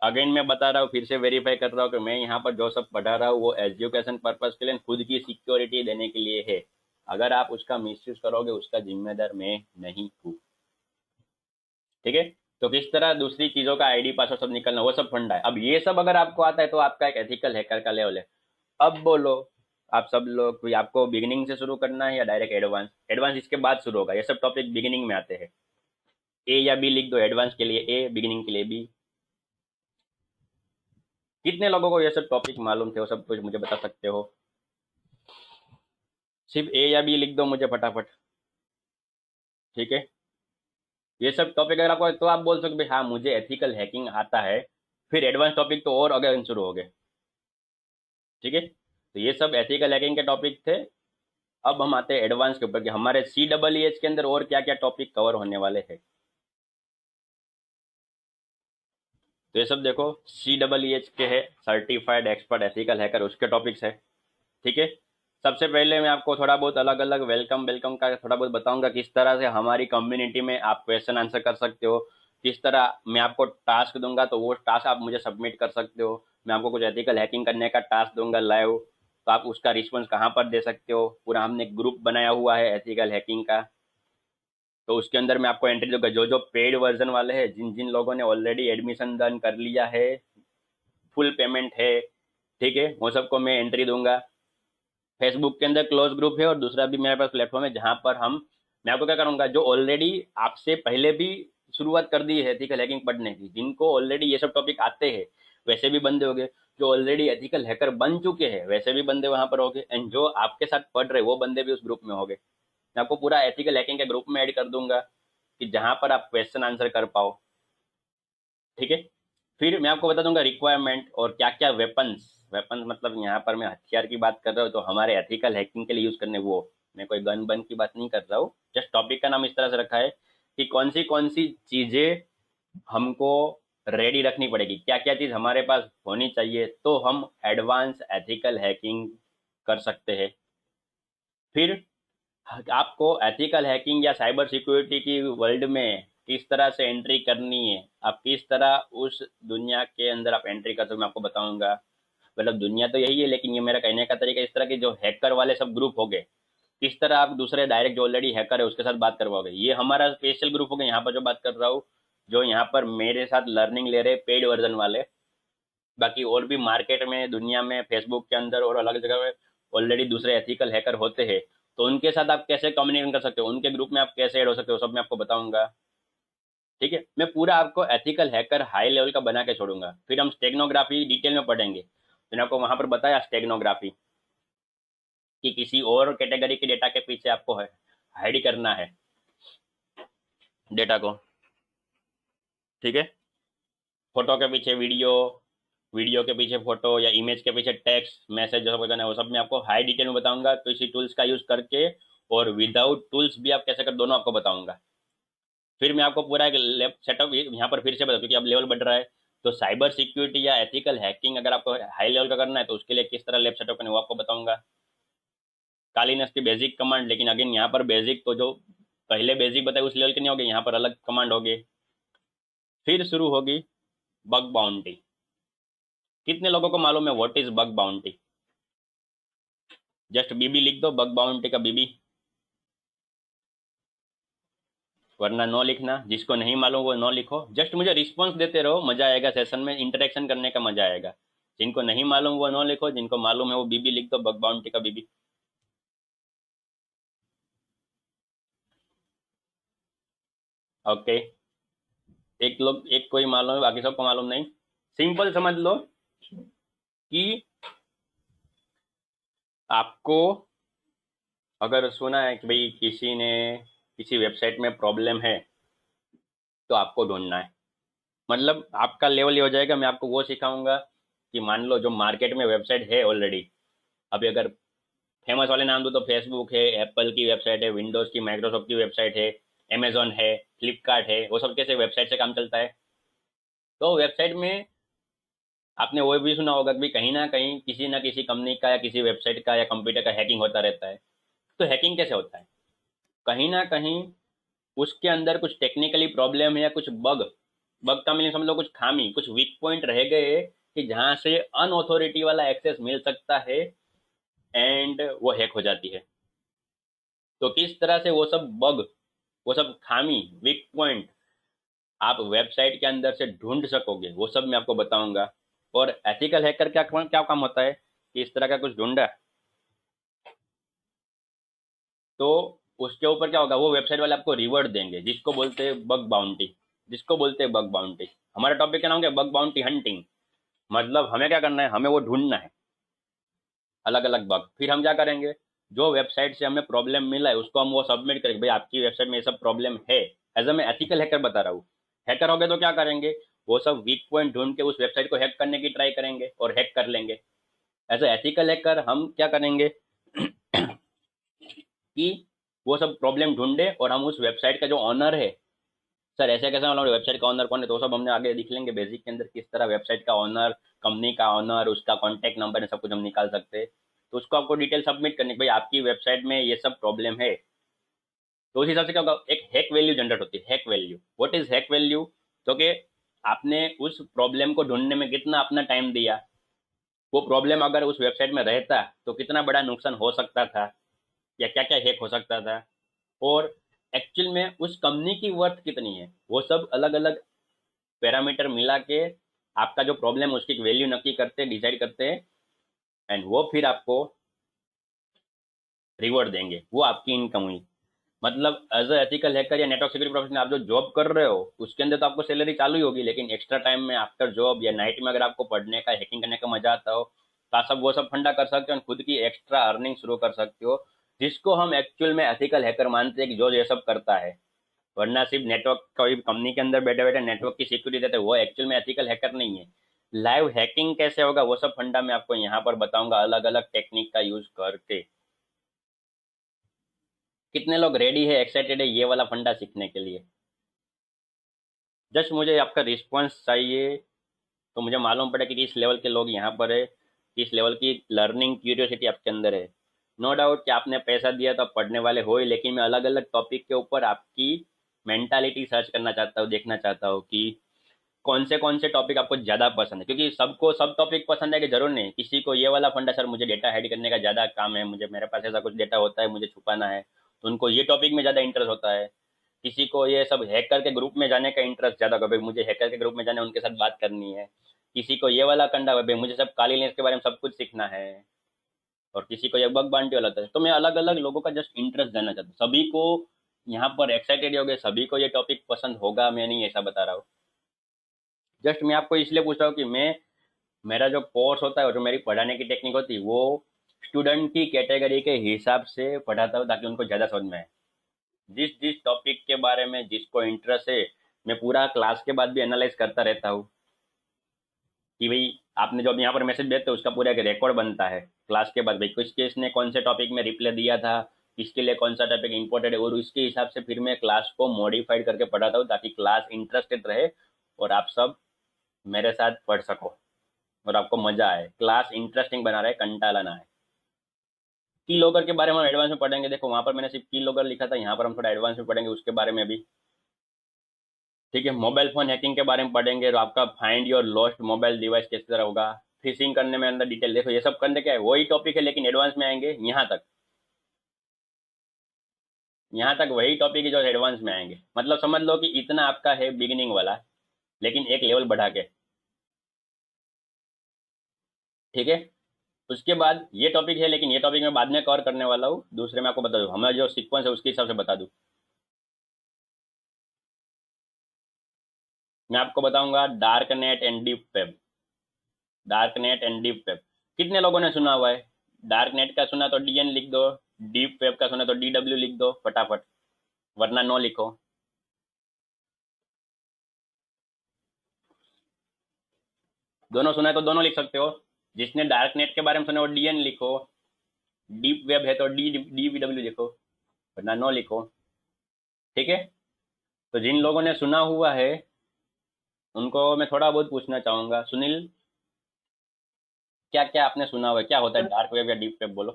अगेन मैं बता रहा हूँ, फिर से वेरीफाई कर रहा हूँ कि मैं यहाँ पर जो सब पढ़ा रहा हूँ वो एजुकेशन पर्पज के लिए, खुद की सिक्योरिटी देने के लिए है। अगर आप उसका मिसयूज करोगे उसका जिम्मेदार मैं नहीं हूँ। ठीक है। तो किस तरह दूसरी चीजों का आईडी पासवर्ड सब निकलना, वो सब फंडा है। अब ये सब अगर आपको आता है तो आपका एक एथिकल हैकर का लेवल है। अब बोलो आप सब लोग, कोई आपको बिगिनिंग से शुरू करना है या डायरेक्ट एडवांस? एडवांस इसके बाद शुरू होगा, ये सब टॉपिक बिगिनिंग में आते हैं। ए या बी लिख दो, एडवांस के लिए ए, बिगिनिंग के लिए बी। कितने लोगों को ये सब टॉपिक मालूम थे, वो सब कुछ मुझे बता सकते हो? सिर्फ ए या बी लिख दो मुझे फटाफट। ठीक है। ये सब टॉपिक अगर आपको, तो आप बोल सकते भाई हाँ मुझे एथिकल हैकिंग आता है। फिर एडवांस टॉपिक तो और अगर शुरू हो गए। ठीक है। तो ये सब एथिकल हैकिंग के टॉपिक थे। अब हम आते हैं एडवांस के ऊपर कि हमारे CEEH के अंदर और क्या क्या टॉपिक कवर होने वाले हैं। तो ये सब देखो, CEEH के है सर्टिफाइड एक्सपर्ट एथिकल हैकर, उसके टॉपिक्स है। ठीक है। सबसे पहले मैं आपको थोड़ा बहुत अलग अलग वेलकम वेलकम का थोड़ा बहुत बताऊंगा, किस तरह से हमारी कम्युनिटी में आप क्वेश्चन आंसर कर सकते हो। किस तरह मैं आपको टास्क दूंगा तो वो टास्क आप मुझे सबमिट कर सकते हो। मैं आपको कुछ एथिकल हैकिंग करने का टास्क दूंगा लाइव, तो आप उसका रिस्पॉन्स कहाँ पर दे सकते हो। पूरा हमने एक ग्रुप बनाया हुआ है एथिकल हैकिंग का, तो उसके अंदर मैं आपको एंट्री दूंगा। जो जो पेड वर्जन वाले हैं, जिन जिन लोगों ने ऑलरेडी एडमिशन डन कर लिया है, फुल पेमेंट है, ठीक है, वो सबको मैं एंट्री दूंगा। फेसबुक के अंदर क्लोज ग्रुप है और दूसरा भी मेरे पास प्लेटफॉर्म है जहां पर हम, मैं आपको क्या करूंगा, जो ऑलरेडी आपसे पहले भी शुरुआत कर दी है एथिकल हैकिंग पढ़ने की, जिनको ऑलरेडी ये सब टॉपिक आते हैं वैसे भी बंदे हो गए, जो ऑलरेडी एथिकल हैकर बन चुके हैं वैसे भी बंदे वहां पर हो गए, एंड जो आपके साथ पढ़ रहे वो बंदे भी उस ग्रुप में हो गए। मैं आपको पूरा एथिकल हैकिंग के ग्रुप में ऐड कर दूंगा कि जहां पर आप क्वेश्चन आंसर कर पाओ। ठीक है। फिर मैं आपको बता दूंगा रिक्वायरमेंट और क्या क्या वेपन्स, वेपन्स मतलब यहाँ पर मैं हथियार की बात कर रहा हूँ, तो हमारे एथिकल हैकिंग के लिए यूज करने वो, मैं कोई गन बन की बात नहीं कर रहा हूँ। जस्ट टॉपिक का नाम इस तरह से रखा है कि कौन सी चीजें हमको रेडी रखनी पड़ेगी, क्या क्या चीज हमारे पास होनी चाहिए, तो हम एडवांस एथिकल हैकिंग कर सकते हैं। फिर आपको एथिकल हैकिंग या साइबर सिक्योरिटी की वर्ल्ड में किस तरह से एंट्री करनी है, आप किस तरह उस दुनिया के अंदर आप एंट्री कर सकते हो, मैं आपको बताऊंगा। मतलब दुनिया तो यही है, लेकिन ये मेरा कहने का तरीका इस तरह के जो हैकर वाले सब ग्रुप हो गए, किस तरह आप दूसरे डायरेक्ट जो ऑलरेडी हैकर है उसके साथ बात करवाओगे। ये हमारा स्पेशल ग्रुप हो गया यहाँ पर जो बात कर रहा हूँ, जो यहाँ पर मेरे साथ लर्निंग ले रहे पेड वर्जन वाले। बाकी और भी मार्केट में, दुनिया में, फेसबुक के अंदर और अलग जगह में ऑलरेडी दूसरे एथिकल हैकर होते हैं, तो उनके साथ आप कैसे कम्युनिकेट कर सकते हो, उनके ग्रुप में आप कैसे ऐड हो सकते हो, सब मैं आपको बताऊंगा। ठीक है। मैं पूरा आपको एथिकल हैकर हाई लेवल का बना के छोड़ूंगा। फिर हम स्टेगनोग्राफी डिटेल में पढ़ेंगे। मैंने आपको वहां पर बताया स्टेगनोग्राफी, कि किसी और कैटेगरी के डेटा के पीछे आपको हाइड करना है डेटा को। ठीक है। फोटो के पीछे वीडियो, वीडियो के पीछे फोटो, या इमेज के पीछे टेक्स्ट मैसेज जो सब करना है वो सब मैं आपको हाई डिटेल में बताऊंगा, किसी टूल्स का यूज करके और विदाउट टूल्स भी आप कैसे कर, दोनों आपको बताऊंगा। फिर मैं आपको पूरा एक लैब सेटअप यहाँ पर फिर से बता, क्योंकि अब लेवल बढ़ रहा है। तो साइबर सिक्योरिटी या एथिकल हैकिंग अगर आपको हाई लेवल का करना है तो उसके लिए किस तरह लैब सेटअप करना है वो आपको बताऊंगा। कालीनस की बेसिक कमांड, लेकिन अगेन यहाँ पर बेसिक तो जो पहले बेसिक बताए उस लेवल के नहीं होगी, यहाँ पर अलग कमांड होगी। फिर शुरू होगी बग बाउंटी। कितने लोगों को मालूम है what is bug bounty? Just BB लिख दो, बग बाउंटी का बीबी, वरना नो लिखना। जिसको नहीं मालूम वो नो लिखो, जस्ट मुझे रिस्पॉन्स देते रहो, मजा आएगा, सेशन में इंटरेक्शन करने का मजा आएगा। जिनको नहीं मालूम वो नो लिखो, जिनको मालूम है वो बीबी लिख दो, बग बाउंटी का बीबी। ओके। एक लोग, एक कोई मालूम है बाकी सबको मालूम नहीं। सिंपल समझ लो कि आपको अगर सुना है कि भाई किसी ने किसी वेबसाइट में प्रॉब्लम है, तो आपको ढूंढना है। मतलब आपका लेवल ये हो जाएगा, मैं आपको वो सिखाऊंगा कि मान लो जो मार्केट में वेबसाइट है ऑलरेडी, अभी अगर फेमस वाले नाम दूँ तो फेसबुक है, एप्पल की वेबसाइट है, विंडोज़ की, माइक्रोसॉफ्ट की वेबसाइट है, अमेजोन है, फ्लिपकार्ट है, वो सब कैसे वेबसाइट से काम चलता है। तो वेबसाइट में आपने वो भी सुना होगा कि कहीं ना किसी कंपनी का या किसी वेबसाइट का या कंप्यूटर का हैकिंग होता रहता है। तो हैकिंग कैसे होता है? कहीं ना कहीं उसके अंदर कुछ टेक्निकली प्रॉब्लम है या कुछ बग, बग का मीनिंग समझ लो कुछ खामी, कुछ वीक पॉइंट रह गए कि जहां से अनऑथोरिटी वाला एक्सेस मिल सकता है एंड वो हैक हो जाती है। तो किस तरह से वो सब बग, वो सब खामी, वीक पॉइंट आप वेबसाइट के अंदर से ढूंढ सकोगे, वो सब मैं आपको बताऊंगा। और एथिकल हैकर क्या क्या काम होता है कि इस तरह का कुछ ढूंढा तो उसके ऊपर क्या होगा, वो वेबसाइट वाले आपको रिवॉर्ड देंगे, जिसको बोलते हैं बग बाउंटी, जिसको बोलते हैं बग बाउंटी। हमारा टॉपिक क्या नाम है, बग बाउंटी हंटिंग। मतलब हमें क्या करना है, हमें वो ढूंढना है अलग अलग बग। फिर हम क्या करेंगे, जो वेबसाइट से हमें प्रॉब्लम मिला है उसको हम वो सबमिट करेंगे, भाई आपकी वेबसाइट में ये सब प्रॉब्लम है। एज ए मैं एथिकल हैकर बता रहा हूँ। हैकर हो गए तो क्या करेंगे, वो सब वीक पॉइंट ढूंढ के उस वेबसाइट को हैक करने की ट्राई करेंगे और हैक कर लेंगे। एज ए एथिकल हैकर हम क्या करेंगे कि वो सब प्रॉब्लम ढूंढे और हम उस वेबसाइट का जो ऑनर है, सर ऐसे कैसे मतलब वेबसाइट का ऑनर कौन है, तो वो सब हमने आगे दिख लेंगे बेसिक के अंदर, किस तरह वेबसाइट का ऑनर, कंपनी का ऑनर, उसका कॉन्टैक्ट नंबर, सब कुछ हम निकाल सकते हैं। तो उसको आपको डिटेल सबमिट करनी है, भाई आपकी वेबसाइट में ये सब प्रॉब्लम है। तो उस हिसाब से क्या होगा, एक हैक वैल्यू जनरेट होती है। Hack value, what is hack value? तो कि आपने उस प्रॉब्लम को ढूंढने में कितना अपना टाइम दिया, वो प्रॉब्लम अगर उस वेबसाइट में रहता तो कितना बड़ा नुकसान हो सकता था, या क्या क्या हैक हो सकता था, और एक्चुअल में उस कंपनी की वर्थ कितनी है, वो सब अलग अलग पैरामीटर मिला के आपका जो प्रॉब्लम है उसकी वैल्यू नक्की करते, डिसाइड करते हैं। एंड वो फिर आपको रिवॉर्ड देंगे, वो आपकी इनकम हुई। मतलब एज अ एथिकल हैकर या नेटवर्क सिक्योरिटी प्रोफेशनल आप जो जॉब कर रहे हो उसके अंदर तो आपको सैलरी चालू ही होगी, लेकिन एक्स्ट्रा टाइम में आफ्टर जॉब या नाइट में अगर आपको पढ़ने का, हैकिंग करने का मजा आता हो तो आप सब वो सब फंडा कर सकते हो और खुद की एक्स्ट्रा अर्निंग शुरू कर सकते हो, जिसको हम एक्चुअल में एथिकल हैकर मानते हैं कि जो ये सब करता है। वरना सिर्फ नेटवर्क, कोई कंपनी के अंदर बैठे बैठे नेटवर्क की सिक्योरिटी देते हैं, वो एक्चुअल में एथिकल हैकर नहीं है। लाइव हैकिंग कैसे होगा वो सब फंडा मैं आपको यहाँ पर बताऊंगा अलग अलग टेक्निक का यूज करके। कितने लोग रेडी है, एक्साइटेड है ये वाला फंडा सीखने के लिए? जस्ट मुझे आपका रिस्पॉन्स चाहिए, तो मुझे मालूम पड़े कि किस लेवल के लोग यहाँ पर है, किस लेवल की लर्निंग क्यूरियोसिटी आपके अंदर है। नो डाउट कि आपने पैसा दिया तो आप पढ़ने वाले हो ही, लेकिन मैं अलग अलग टॉपिक के ऊपर आपकी मेंटालिटी सर्च करना चाहता हूँ, देखना चाहता हूँ कि कौन से टॉपिक आपको ज़्यादा पसंद है। क्योंकि सबको सब टॉपिक पसंद है कि जरूर नहीं, किसी को ये वाला फंडा, सर मुझे डेटा हाइड करने का ज़्यादा काम है, मुझे मेरे पास ऐसा कुछ डेटा होता है मुझे छुपाना है, तो उनको ये टॉपिक में ज़्यादा इंटरेस्ट होता है। किसी को ये सब हैकर के ग्रुप में जाने का इंटरेस्ट ज़्यादा होगा, भाई मुझे हैकर के ग्रुप में जाना है, उनके साथ बात करनी है। किसी को ये वाला कंडा है, भाई मुझे सब काली लेंस के बारे में सब कुछ सीखना है। और किसी को ये बग बांटी वाला था। तो मैं अलग अलग लोगों का जस्ट इंटरेस्ट जानना चाहता हूँ, सभी को यहाँ पर एक्साइटेड हो गए, सभी को ये टॉपिक पसंद होगा, मैं नहीं ऐसा बता रहा हूँ। जस्ट मैं आपको इसलिए पूछ रहा हूँ कि मैं, मेरा जो कोर्स होता है और जो मेरी पढ़ाने की टेक्निक होती है वो स्टूडेंट की कैटेगरी के हिसाब से पढ़ाता हूँ ताकि उनको ज़्यादा समझ में आए। जिस जिस टॉपिक के बारे में जिसको इंटरेस्ट है, मैं पूरा क्लास के बाद भी एनालाइज करता रहता हूँ कि भाई आपने जो अब यहाँ पर मैसेज भेजते हो उसका पूरा एक रिकॉर्ड बनता है क्लास के बाद, भाई किस किसने कौन से टॉपिक में रिप्लाई दिया था, किसके लिए कौन सा टॉपिक इंपॉर्टेंट है, और उसके हिसाब से फिर मैं क्लास को मॉडिफाइड करके पढ़ाता हूँ ताकि क्लास इंटरेस्टेड रहे और आप सब मेरे साथ पढ़ सको और आपको मजा आए। क्लास इंटरेस्टिंग बना रहे, कंटाला ना आए। की लॉगर के बारे में हम एडवांस में पढ़ेंगे, देखो वहां पर मैंने सिर्फ की लॉगर लिखा था, यहाँ पर हम थोड़ा एडवांस में पढ़ेंगे उसके बारे में भी। ठीक है, मोबाइल फोन हैकिंग के बारे में पढ़ेंगे और आपका find your lost mobile device किस तरह होगा, फिशिंग करने में अंदर डिटेल, देखो ये सब करने क्या है वही टॉपिक है, लेकिन एडवांस में आएंगे यहाँ तक। यहाँ तक वही टॉपिक है जो एडवांस में आएंगे, मतलब समझ लो कि इतना आपका है बिगिनिंग वाला, लेकिन एक लेवल बढ़ा के। ठीक है, उसके बाद ये टॉपिक है, लेकिन ये टॉपिक मैं बाद में कवर करने वाला हूँ, दूसरे में आपको बता दूँ, हमारा जो सीक्वेंस है उसके हिसाब से बता दूँ। मैं आपको बताऊंगा dark net and deep web. Dark net and deep web कितने लोगों ने सुना हुआ है? डार्क नेट का सुना तो डीएन लिख दो, डीप वेब का सुना तो डीडब्ल्यू लिख दो फटाफट, वरना नो लिखो। दोनों सुना है तो दोनों लिख सकते हो। जिसने डार्क नेट के बारे में सुना वो डीएन लिखो, डीप वेब है तो DW लिखो, वरना नो लिखो। ठीक है। तो जिन लोगों ने सुना हुआ है उनको मैं थोड़ा बहुत पूछना चाहूंगा। सुनील, क्या क्या आपने सुना हुआ है, क्या होता है डार्क वेब या डीप वेब, बोलो।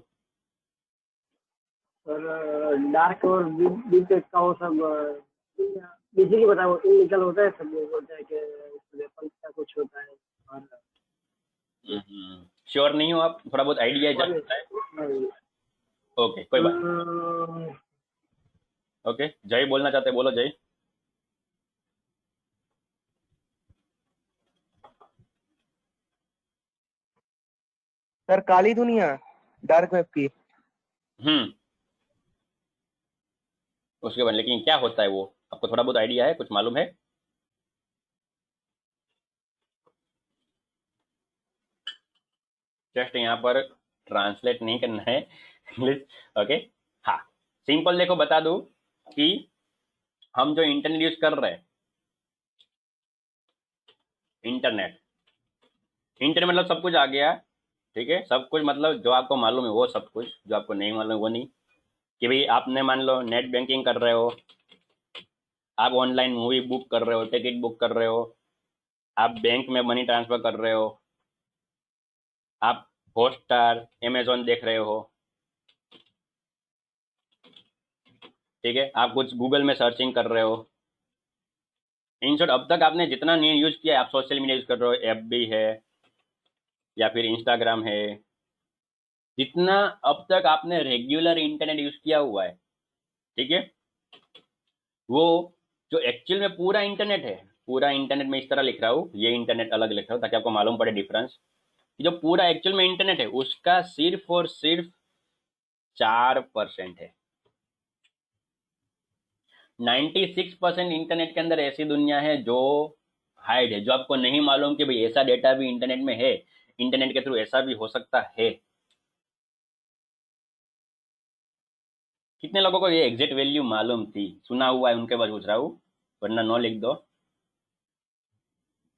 और डार्क और डीप टेक का वो सब बेसिकली पता है, वो इनलिगल होता है, सब लोग होता है कि वेपन का कुछ होता है। और श्योर नहीं हो आप, थोड़ा बहुत आइडिया है, जस्ट बताए। नहीं, ओके, कोई बात। ओके, जय बोलना चाहते हैं, बोलो जय। सर काली दुनिया डार्क वेब की। हम्म। उसके बाद लेकिन क्या होता है वो, आपको थोड़ा बहुत आइडिया है, कुछ मालूम है? जस्ट यहाँ पर ट्रांसलेट नहीं करना है इंग्लिश। ओके। हाँ, सिंपल देखो बता दूं कि हम जो इंटरनेट यूज कर रहे हैं, इंटरनेट, इंटरनेट मतलब सब कुछ आ गया। ठीक है, सब कुछ मतलब जो आपको मालूम है वो सब कुछ, जो आपको नहीं मालूम है वो नहीं। कि भाई आपने मान लो नेट बैंकिंग कर रहे हो, आप ऑनलाइन मूवी बुक कर रहे हो, टिकट बुक कर रहे हो, आप बैंक में मनी ट्रांसफर कर रहे हो, आप हॉटस्टार अमेजोन देख रहे हो। ठीक है, आप कुछ गूगल में सर्चिंग कर रहे हो। इन शॉर्ट, अब तक आपने जितना नहीं यूज किया है, आप सोशल मीडिया यूज कर रहे हो, FB है या फिर इंस्टाग्राम है, जितना अब तक आपने रेगुलर इंटरनेट यूज किया हुआ है, ठीक है, वो जो एक्चुअल में पूरा इंटरनेट है, पूरा इंटरनेट में इस तरह लिख रहा हूँ, ये इंटरनेट अलग लिख रहा हूँ ताकि आपको मालूम पड़े डिफरेंस। जो पूरा एक्चुअल में इंटरनेट है उसका सिर्फ और सिर्फ 4% है। 96% इंटरनेट के अंदर ऐसी दुनिया है जो हाइड है, जो आपको नहीं मालूम कि भाई ऐसा डेटा भी इंटरनेट में है, इंटरनेट के थ्रू ऐसा भी हो सकता है। कितने लोगों को ये एग्जैक्ट वैल्यू मालूम थी, सुना हुआ है, उनके पास पूछ रहा हूँ, वरना नो लिख दो।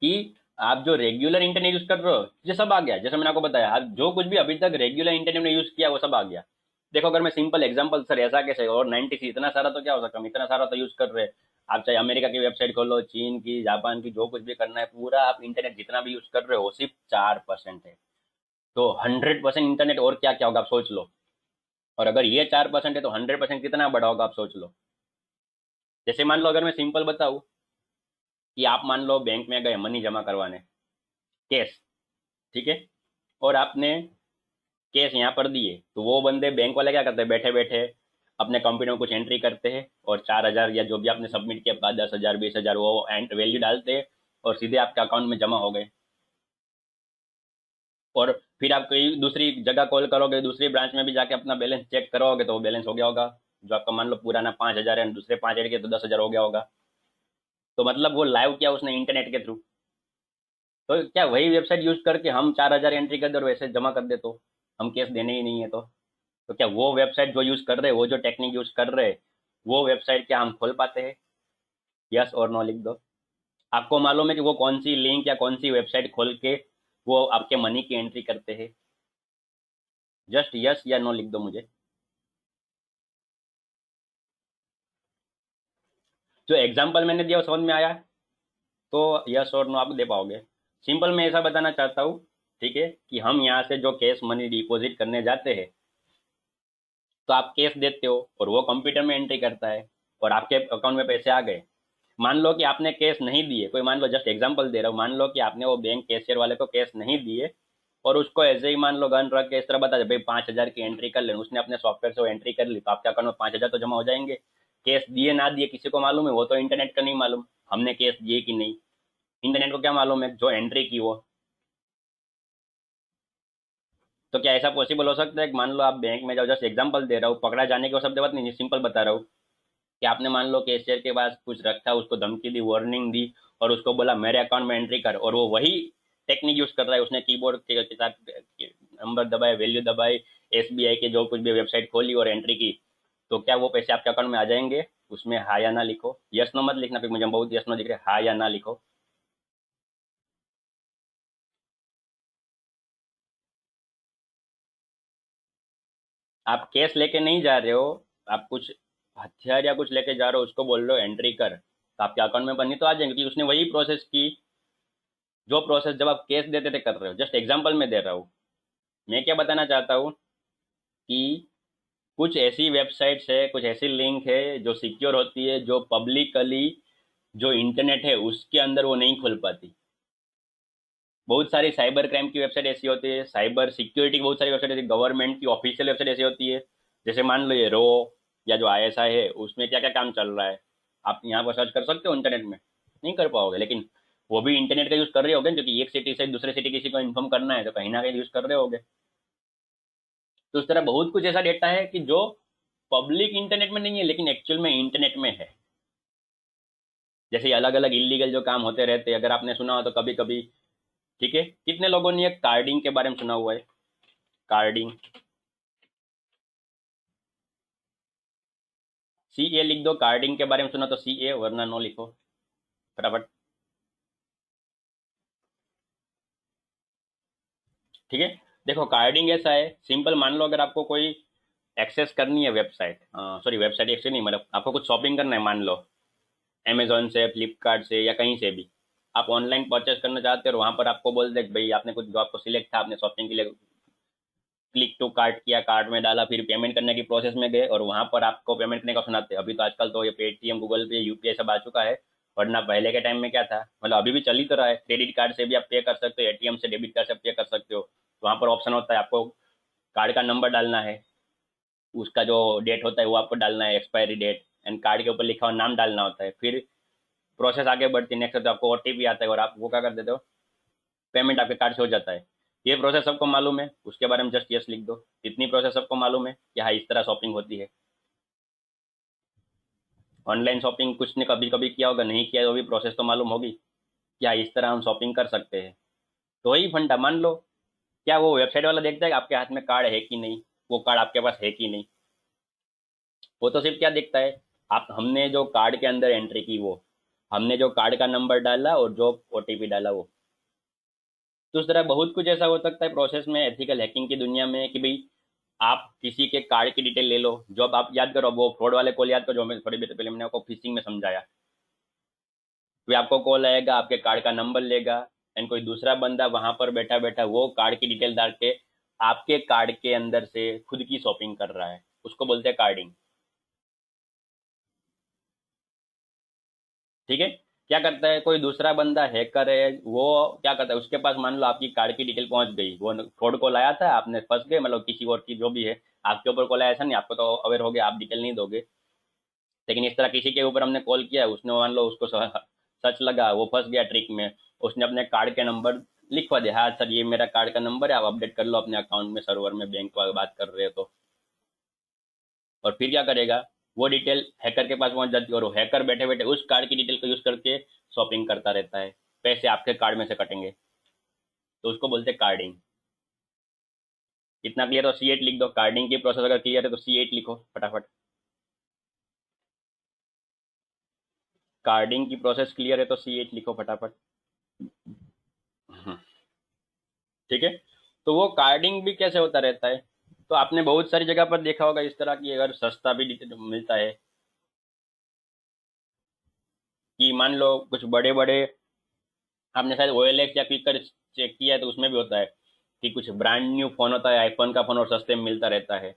कि आप जो रेगुलर इंटरनेट यूज कर रहे हो ये सब आ गया, जैसे मैंने आपको बताया, आप जो कुछ भी अभी तक रेगुलर इंटरनेट में यूज किया वो सब आ गया। देखो अगर मैं सिंपल एग्जांपल, सर ऐसा कैसे, और 90 से इतना सारा तो क्या हो सकता, हम इतना सारा तो यूज कर रहे हैं। आप चाहे अमेरिका की वेबसाइट खोलो, चीन की, जापान की, जो कुछ भी करना है, पूरा आप इंटरनेट जितना भी यूज कर रहे हो सिर्फ 4% है। तो 100% इंटरनेट और क्या क्या होगा आप सोच लो। और अगर ये 4% है तो 100% कितना बड़ा होगा आप सोच लो। जैसे मान लो अगर मैं सिंपल बताऊं कि आप मान लो बैंक में गए मनी जमा करवाने, कैश, ठीक है, और आपने केस यहाँ पर दिए, तो वो बंदे बैंक वाले क्या करते हैं, बैठे बैठे अपने कंप्यूटर में कुछ एंट्री करते हैं, और 4,000 या जो भी आपने सबमिट किया, 10,000 20,000 वो वैल्यू डालते हैं, और सीधे आपके अकाउंट में जमा हो गए। और फिर आप कोई दूसरी जगह कॉल करोगे, दूसरी ब्रांच में भी जाके अपना बैलेंस चेक करोगे तो वो बैलेंस हो गया होगा, जो आपका मान लो पुराना 5,000 है, दूसरे 5 ऐड किए तो 10,000 हो गया होगा। तो मतलब वो लाइव किया उसने इंटरनेट के थ्रू। तो क्या वही वेबसाइट यूज करके हम 4,000 एंट्री कर दे और वैसे जमा कर दे, तो हम केस देने ही नहीं है। तो क्या वो वेबसाइट जो यूज कर रहे हैं, वो जो टेक्निक यूज कर रहे हैं, वो वेबसाइट क्या हम खोल पाते हैं? यस और नो लिख दो। आपको मालूम है कि वो कौन सी लिंक या कौन सी वेबसाइट खोल के वो आपके मनी की एंट्री करते हैं? जस्ट यस या नो लिख दो मुझे। जो एग्जाम्पल मैंने दिया वो समझ में आया? तो यस और नो आप दे पाओगे। सिंपल मैं ऐसा बताना चाहता हूँ, ठीक है, कि हम यहाँ से जो कैश मनी डिपॉजिट करने जाते हैं, तो आप कैश देते हो और वो कंप्यूटर में एंट्री करता है, और आपके अकाउंट में पैसे आ गए। मान लो कि आपने कैश नहीं दिए, कोई मान लो, जस्ट एग्जांपल दे रहा हूँ, मान लो कि आपने वो बैंक कैशियर वाले को कैश नहीं दिए, और उसको ऐसे ही मान लो गन रख के इस तरह बता दे भाई 5,000 की एंट्री कर ले, उसने अपने सॉफ्टवेयर से वो एंट्री कर ली, तो आपके अकाउंट में 5,000 तो जमा हो जाएंगे। कैश दिए ना दिए किसी को मालूम है? वो तो इंटरनेट का नहीं मालूम हमने कैश दिए कि नहीं। इंटरनेट को क्या मालूम है? जो एंट्री की वो। तो क्या ऐसा पॉसिबल हो सकता है कि मान लो आप बैंक में जाओ, जस्ट एग्जांपल दे रहा हूँ, पकड़ा जाने की वो शब्द बात नहीं, सिंपल बता रहा हूँ, कि आपने मान लो कैशियर के पास कुछ रखा, उसको धमकी दी, वार्निंग दी, और उसको बोला मेरे अकाउंट में एंट्री कर, और वो वही टेक्निक यूज कर रहा है, उसने कीबोर्ड के साथ नंबर दबाए, वैल्यू दबाई, SBI के जो कुछ भी वेबसाइट खोली और एंट्री की, तो क्या वो पैसे आपके अकाउंट में आ जाएंगे? उसमें हाँ या ना लिखो, यस नो मत लिखना, फिर मुझे बहुत यस नो दिख रहा है, हाँ या ना लिखो। आप कैश लेके नहीं जा रहे हो, आप कुछ हथियार या कुछ लेके जा रहे हो, उसको बोल रहे हो एंट्री कर, तो आपके अकाउंट में बनी तो आ जाएंगे, क्योंकि उसने वही प्रोसेस की जो प्रोसेस जब आप कैश देते थे कर रहे हो। जस्ट एग्जाम्पल में दे रहा हूँ। मैं क्या बताना चाहता हूँ कि कुछ ऐसी वेबसाइट्स है, कुछ ऐसी लिंक है जो सिक्योर होती है, जो पब्लिकली जो इंटरनेट है उसके अंदर वो नहीं खुल पाती। बहुत सारी साइबर क्राइम की वेबसाइट ऐसी होती है, साइबर सिक्योरिटी की बहुत सारी वेबसाइट ऐसी, गवर्नमेंट की ऑफिशियल वेबसाइट ऐसी होती है। जैसे मान लो ये रो या जो आईएसआई है, उसमें क्या क्या काम चल रहा है, आप यहाँ पर सर्च कर सकते हो इंटरनेट में। नहीं कर पाओगे, लेकिन वो भी इंटरनेट का यूज़ कर रहे होगे, क्योंकि एक सिटी से दूसरे सिटी किसी को इन्फॉर्म करना है तो कहीं ना कहीं यूज़ कर रहे होगे। तो उस तरह बहुत कुछ ऐसा डेटा है कि जो पब्लिक इंटरनेट में नहीं है लेकिन एक्चुअल में इंटरनेट में है। जैसे अलग अलग इलीगल जो काम होते रहते हैं, अगर आपने सुना हो तो कभी कभी। ठीक है, कितने लोगों ने ये कार्डिंग के बारे में सुना हुआ है? कार्डिंग, सी ए लिख दो। कार्डिंग के बारे में सुना तो सी ए, वरना नो लिखो फटाफट। ठीक है, देखो कार्डिंग ऐसा है सिंपल। मान लो अगर आपको कोई एक्सेस करनी है वेबसाइट, सॉरी वेबसाइट एक्सेस नहीं, मतलब आपको कुछ शॉपिंग करना है, मान लो अमेजोन से, फ्लिपकार्ट से या कहीं से भी आप ऑनलाइन परचेस करना चाहते हो, और वहां पर आपको बोल दे कि भाई आपने कुछ जो आपको सिलेक्ट था, आपने शॉपिंग के लिए क्लिक टू कार्ट किया, कार्ट में डाला, फिर पेमेंट करने की प्रोसेस में गए और वहां पर आपको पेमेंट करने का सुनाते हैं। अभी तो आजकल तो ये पेटीएम, गूगल पे, यूपीआई सब आ चुका है, वरना पहले के टाइम में क्या था, मतलब अभी भी चल ही तो रहा है, क्रेडिट कार्ड से भी आप पे कर सकते हो, एटीएम से, डेबिट कार्ड से पे कर सकते हो। तो वहाँ पर ऑप्शन होता है, आपको कार्ड का नंबर डालना है, उसका जो डेट होता है वो आपको डालना है, एक्सपायरी डेट, एंड कार्ड के ऊपर लिखा हुआ नाम डालना होता है। फिर प्रोसेस आगे बढ़ती है, नेक्स्ट तो आपको ओटीपी आता है और आप वो क्या कर देते हो, पेमेंट आपके कार्ड से हो जाता है। ये प्रोसेस सबको मालूम है, उसके बारे में जस्ट यस लिख दो। इतनी प्रोसेस सबको मालूम है कि हाँ इस तरह शॉपिंग होती है। ऑनलाइन शॉपिंग कुछ ने कभी कभी किया होगा, नहीं किया तो भी प्रोसेस तो मालूम होगी कि हाँ इस तरह हम शॉपिंग कर सकते हैं। तो वही फंडा मान लो, क्या वो वेबसाइट वाला देखता है कि आपके हाथ में कार्ड है कि नहीं, वो कार्ड आपके पास है कि नहीं? वो तो सिर्फ क्या देखता है, आप हमने जो कार्ड के अंदर एंट्री की वो, हमने जो कार्ड का नंबर डाला और जो ओटीपी डाला वो। तो उस तरह बहुत कुछ ऐसा हो सकता है प्रोसेस में, एथिकल हैकिंग की दुनिया में, कि भाई आप किसी के कार्ड की डिटेल ले लो। जो अब आप याद करो, वो फ्रॉड वाले कॉल याद करो, जो मैं थोड़ी देर पहले मैंने आपको फिशिंग में समझाया। फिर आपको कॉल आएगा, आपके कार्ड का नंबर लेगा, एंड कोई दूसरा बंदा वहां पर बैठा बैठा वो कार्ड की डिटेल डाल के आपके कार्ड के अंदर से खुद की शॉपिंग कर रहा है। उसको बोलते हैं कार्डिंग। ठीक है, क्या करता है, कोई दूसरा बंदा हैकर है, वो क्या करता है, उसके पास मान लो आपकी कार्ड की डिटेल पहुंच गई, वो फ्रॉड कॉल आया था, आपने फंस गए, मतलब किसी और की जो भी है, आपके ऊपर कॉल आया, ऐसा नहीं, आपको तो अवेयर हो गया, आप डिटेल नहीं दोगे, लेकिन इस तरह किसी के ऊपर हमने कॉल किया, उसने मान लो उसको सच लगा, वो फंस गया ट्रिक में, उसने अपने कार्ड के नंबर लिखवा दिया, हाँ सर ये मेरा कार्ड का नंबर है, आप अपडेट कर लो अपने अकाउंट में, सर्वर में, बैंक वाले बात कर रहे हो तो। और फिर क्या करेगा, वो डिटेल हैकर के पास पहुंच जाती है, और वो हैकर बैठे बैठे उस कार्ड की डिटेल को यूज करके शॉपिंग करता रहता है, पैसे आपके कार्ड में से कटेंगे। तो उसको बोलते हैं कार्डिंग। इतना क्लियर हो, C8 लिख दो। कार्डिंग की प्रोसेस अगर क्लियर है तो C8 लिखो फटाफट। कार्डिंग की प्रोसेस क्लियर है तो C8 लिखो फटाफट। हम्म, ठीक है। तो वो कार्डिंग भी कैसे होता रहता है, तो आपने बहुत सारी जगह पर देखा होगा इस तरह की, अगर सस्ता भी डिटेल मिलता है, कि मान लो कुछ बड़े बड़े, आपने शायद OLX या क्विकर चेक किया है तो उसमें भी होता है कि कुछ ब्रांड न्यू फोन होता है, आईफोन का फोन, और सस्ते में मिलता रहता है।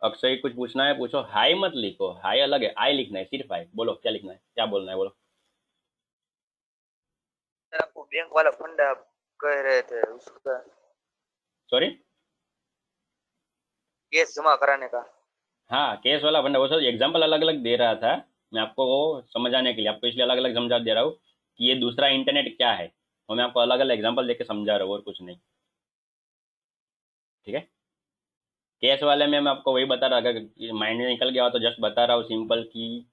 अक्सर ही कुछ पूछना है पूछो, हाई मत लिखो, हाई अलग है, आई लिखना है, सिर्फ आई। बोलो क्या लिखना है, क्या बोलना है, बोलो। सर आपको बैंक वाला फंड आप कह रहे थे उसका, सॉरी? केस जमा कराने का। हाँ, केस वाला फंडा, वो सब एग्जाम्पल अलग अलग दे रहा था मैं आपको, वो समझाने के लिए आपको, इसलिए अलग अलग समझा दे रहा हूँ कि ये दूसरा इंटरनेट क्या है, और मैं आपको अलग अलग एग्जाम्पल देके समझा रहा हूँ, और कुछ नहीं। ठीक है, केस वाले में मैं आपको वही बता रहा, अगर माइंड में निकल गया हो तो जस्ट बता रहा हूँ सिंपल, कि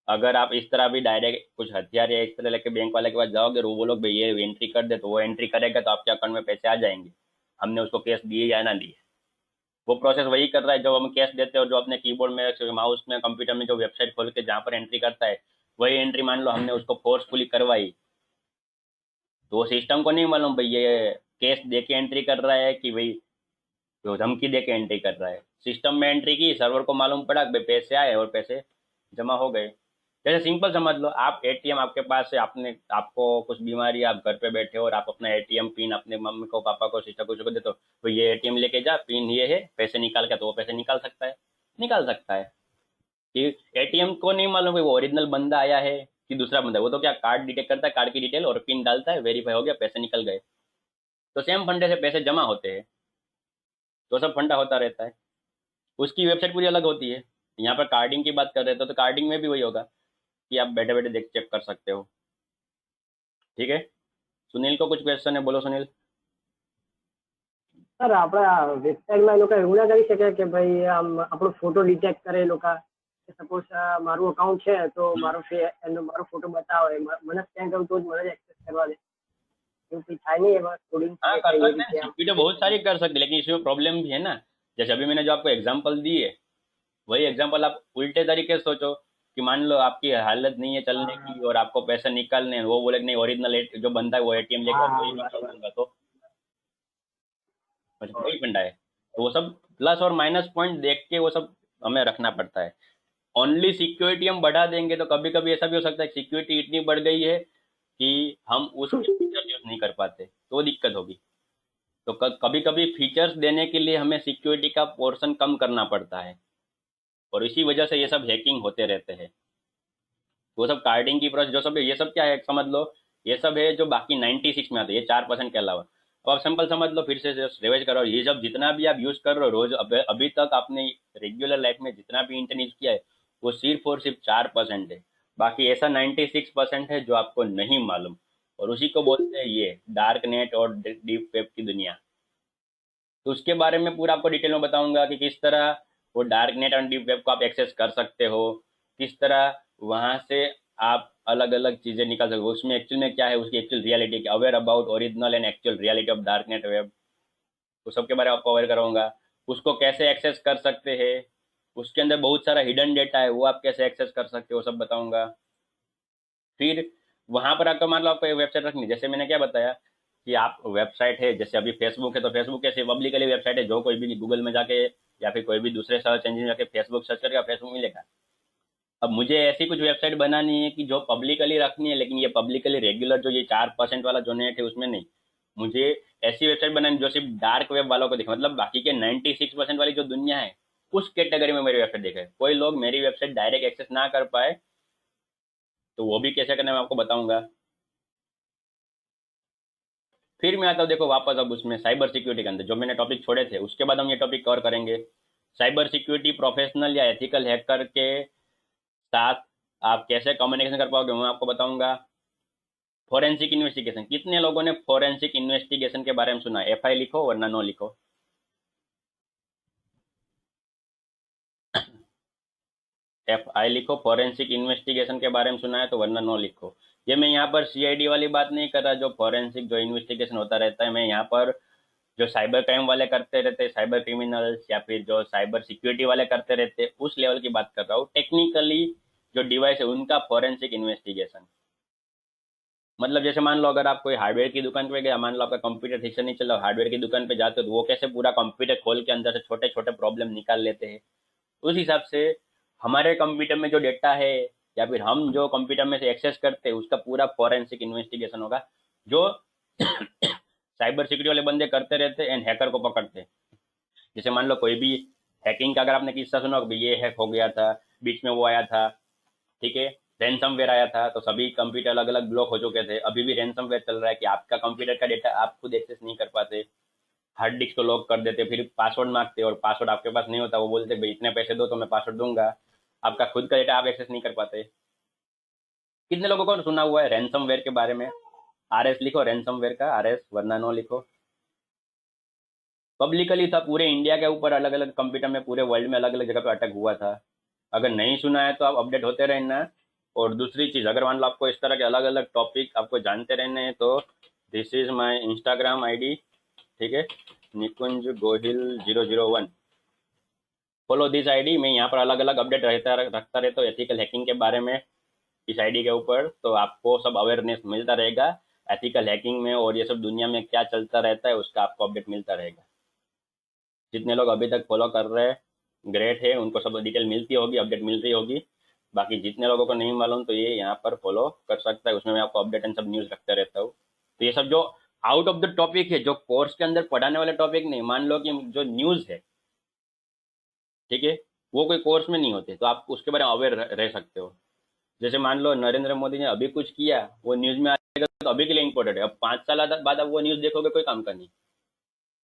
अगर आप इस तरह भी डायरेक्ट कुछ हथियार या इस तरह लेके बैंक वाले के पास जाओगे और वो बोलोगे भाई ये एंट्री कर दे, तो वो एंट्री करेगा तो आपके अकाउंट में पैसे आ जाएंगे, हमने उसको कैश दिए या ना दिए। वो प्रोसेस वही कर रहा है जो हम कैश देते हैं, और जो अपने कीबोर्ड में, माउस में, कंप्यूटर में जो वेबसाइट खोल के जहाँ पर एंट्री करता है, वही एंट्री मान लो हमने उसको फोर्सफुली करवाई, तो वो सिस्टम को नहीं मालूम भाई ये कैश दे के एंट्री कर रहा है कि भाई तो धमकी दे के एंट्री कर रहा है। सिस्टम में एंट्री की, सर्वर को मालूम पड़ा कि भाई पैसे आए और पैसे जमा हो गए। जैसे सिंपल समझ लो, आप एटीएम आपके पास है, आपने आपको कुछ बीमारी है, आप घर पे बैठे हो और आप अपना एटीएम पिन अपने मम्मी को, पापा को, सिस्टर को, किसी को देते हो, तो ये एटीएम लेके जा, पिन ये है, पैसे निकाल के, तो वो पैसे निकाल सकता है, निकाल सकता है। कि एटीएम को नहीं मालूम कि वो ओरिजिनल बंदा आया है कि दूसरा बंदा है। वो तो क्या कार्ड डिटेक्ट करता है, कार्ड की डिटेल और पिन डालता है, वेरीफाई हो गया, पैसे निकल गए। तो सेम फंडे से पैसे जमा होते हैं, तो सब फंडा होता रहता है। उसकी वेबसाइट पूरी अलग होती है। यहाँ पर कार्डिंग की बात कर रहे थे, तो कार्डिंग में भी वही होगा कि आप बैठे बैठे देख चेक कर सकते हो। ठीक है, सुनील को कुछ क्वेश्चन है, बोलो सुनील। સર આપણા વેબસાઇટમાં એ લોકો એવું ના કરી શકે કે ભાઈ આમ આપણો ફોટો ડિટેક્ટ કરે એ લોકો સપોઝ મારું અકાઉન્ટ છે તો મારો ફોટો બતાવે મને સ્કેન કરું તો જ મને એક્સેસ કરવા દે એવું કંઈ થાય નહીં એમાં કોડિંગ हाँ છે कर કઈ એ सकते हैं, રીતે આમ सिक्योरिटी बहुत सारी कर सकते हैं, लेकिन इसमें प्रॉब्लम भी है ना। जैसे अभी मैंने जो आपको एग्जांपल दी है, वही एग्जांपल आप उल्टे तरीके से सोचो कि मान लो आपकी हालत नहीं है चलने की और आपको पैसे निकालने हैं, वो बोले कि नहीं ओरिजिनल जो बंदा है वो एटीएम लेकर હા तो હા ये निकाल બરાબર दूंगा, तो मतलब वही फंडा है। तो वो सब प्लस और माइनस पॉइंट देख के वो सब हमें रखना पड़ता है। ओनली सिक्योरिटी हम बढ़ा देंगे तो कभी कभी ऐसा भी हो सकता है कि सिक्योरिटी इतनी बढ़ गई है कि हम उसके फीचर यूज नहीं कर पाते, तो दिक्कत होगी। तो कभी कभी फीचर्स देने के लिए हमें सिक्योरिटी का पोर्शन कम करना पड़ता है, और इसी वजह से ये सब हैकिंग होते रहते हैं। वो सब कार्डिंग की प्रोसेस जो सब है, ये सब क्या है समझ लो, ये सब है जो बाकी 96 में आते हैं, ये 4% के अलावा। अब आप सिंपल समझ लो, फिर से रिवाइज करो, ये सब जितना भी आप यूज कर रहे हो रोज, अभी तक आपने रेगुलर लाइफ में जितना भी इंटरनेट यूज किया है, वो सिर्फ और सिर्फ 4% है। बाकी ऐसा 96% है जो आपको नहीं मालूम, और उसी को बोलते हैं ये डार्क नेट और डीप वेब की दुनिया। तो उसके बारे में पूरा आपको डिटेल में बताऊंगा कि किस तरह वो डार्क नेट और डीप वेब को आप एक्सेस कर सकते हो, किस तरह वहां से आप अलग अलग चीजें निकाल सकते हो, उसमें एक्चुअल में क्या है, उसकी actual reality, aware about original and actual reality of dark net web, तो सबके बारे में आपको अवेयर कराऊंगा। उसको कैसे एक्सेस कर सकते हैं, उसके अंदर बहुत सारा हिडन डेटा है, वो आप कैसे एक्सेस कर सकते हो, सब बताऊंगा। फिर वहां पर आपका मान लो आपको एक वेबसाइट रखनी, जैसे मैंने क्या बताया कि आप वेबसाइट है, जैसे अभी फेसबुक है, तो फेसबुक कैसे पब्लिकली वेबसाइट है, जो कोई भी गूगल में जाके या फिर कोई भी दूसरे सर्च इंजन जाके फेसबुक सर्च करेगा, फेसबुक मिलेगा। अब मुझे ऐसी कुछ वेबसाइट बनानी है कि जो पब्लिकली रखनी है, लेकिन ये पब्लिकली रेगुलर जो ये 4% वाला जो नेट है उसमें नहीं। मुझे ऐसी वेबसाइट बनानी जो सिर्फ डार्क वेब वालों को दिखे, मतलब बाकी के 96% वाली जो दुनिया है उस कैटेगरी में मेरी वेबसाइट दिखे, कोई लोग मेरी वेबसाइट डायरेक्ट एक्सेस ना कर पाए, तो वो भी कैसे करना है मैं आपको बताऊंगा। फिर मैं आता हूँ देखो वापस अब उसमें साइबर सिक्योरिटी के अंदर जो मैंने टॉपिक छोड़े थे, उसके बाद हम ये टॉपिक कवर करेंगे। साइबर सिक्योरिटी प्रोफेशनल या एथिकल हैकर के साथ आप कैसे कम्युनिकेशन कर पाओगे मैं आपको बताऊंगा। फोरेंसिक इन्वेस्टिगेशन, कितने लोगों ने फोरेंसिक इन्वेस्टिगेशन के बारे में सुना है? एफ आई लिखो वरना नो लिखो। एफ आई लिखो, फोरेंसिक इन्वेस्टिगेशन के बारे में सुना है तो, वरना नो लिखो। ये मैं यहाँ पर सीआईडी वाली बात नहीं कर रहा, जो फोरेंसिक जो इन्वेस्टिगेशन होता रहता है, मैं यहाँ पर जो साइबर क्राइम वाले करते रहते हैं, साइबर क्रिमिनल्स, या फिर जो साइबर सिक्योरिटी वाले करते रहते हैं, उस लेवल की बात कर रहा हूँ। टेक्निकली जो डिवाइस है उनका फोरेंसिक इन्वेस्टिगेशन, मतलब जैसे मान लो अगर आप कोई हार्डवेयर की दुकान पे गया, मान लो आपका कंप्यूटर ठीक से नहीं चल रहा, हार्डवेयर की दुकान पे जाते हो तो वो कैसे पूरा कंप्यूटर खोल के अंदर से छोटे छोटे प्रॉब्लम निकाल लेते हैं, उस हिसाब से हमारे कंप्यूटर में जो डेटा है या फिर हम जो कंप्यूटर में से एक्सेस करते हैं उसका पूरा फॉरेंसिक इन्वेस्टिगेशन होगा, जो साइबर सिक्योरिटी वाले बंदे करते रहते हैं एंड हैकर को पकड़ते हैं। जैसे मान लो कोई भी हैकिंग का अगर आपने किस्सा सुना हो कि ये हैक हो गया था, बीच में वो आया था, ठीक है, रैनसमवेयर आया था, तो सभी कंप्यूटर अलग अलग ब्लॉक हो चुके थे। अभी भी रैनसमवेयर चल रहा है कि आपका कंप्यूटर का डेटा आप खुद एक्सेस नहीं कर पाते, हार्ड डिस्क को लॉक कर देते, फिर पासवर्ड मांगते और पासवर्ड आपके पास नहीं होता, वो बोलते भाई इतने पैसे दो तो मैं पासवर्ड दूंगा, आपका खुद का डेटा आप एक्सेस नहीं कर पाते। कितने लोगों को सुना हुआ है रैनसमवेयर के बारे में? आर एस लिखो, रैनसमवेयर का आर एस वरना नो लिखो। पब्लिकली था, पूरे इंडिया के ऊपर अलग अलग कंप्यूटर में पूरे वर्ल्ड में अलग अलग जगह पे अटैक हुआ था। अगर नहीं सुना है तो आप अपडेट होते रहना। और दूसरी चीज़, अगर मान लो आपको इस तरह के अलग अलग टॉपिक आपको जानते रहने हैं तो this is my Instagram ID, ठीक है, निकुंज गोहिल 001, फॉलो दिस आईडी। मैं यहाँ पर अलग अलग अपडेट रखता रहता हूँ एथिकल हैकिंग के बारे में इस आईडी के ऊपर, तो आपको सब अवेयरनेस मिलता रहेगा एथिकल हैकिंग में, और ये सब दुनिया में क्या चलता रहता है उसका आपको अपडेट मिलता रहेगा। जितने लोग अभी तक फॉलो कर रहे हैं ग्रेट है, उनको सब डिटेल मिलती होगी, अपडेट मिल रही होगी। बाकी जितने लोगों को नहीं मालूम तो ये यहाँ पर फॉलो कर सकता है, उसमें मैं आपको अपडेट एंड सब न्यूज़ रखते रहता हूँ। तो ये सब जो आउट ऑफ द टॉपिक है, जो कोर्स के अंदर पढ़ाने वाले टॉपिक नहीं, मान लो कि जो न्यूज़ है, ठीक है, वो कोई कोर्स में नहीं होते, तो आप उसके बारे में अवेयर रह सकते हो। जैसे मान लो नरेंद्र मोदी ने अभी कुछ किया, वो न्यूज़ में आएगा तो अभी के लिए इंपॉर्टेंट है, अब 5 साल बाद आप वो न्यूज़ देखोगे कोई काम का नहीं।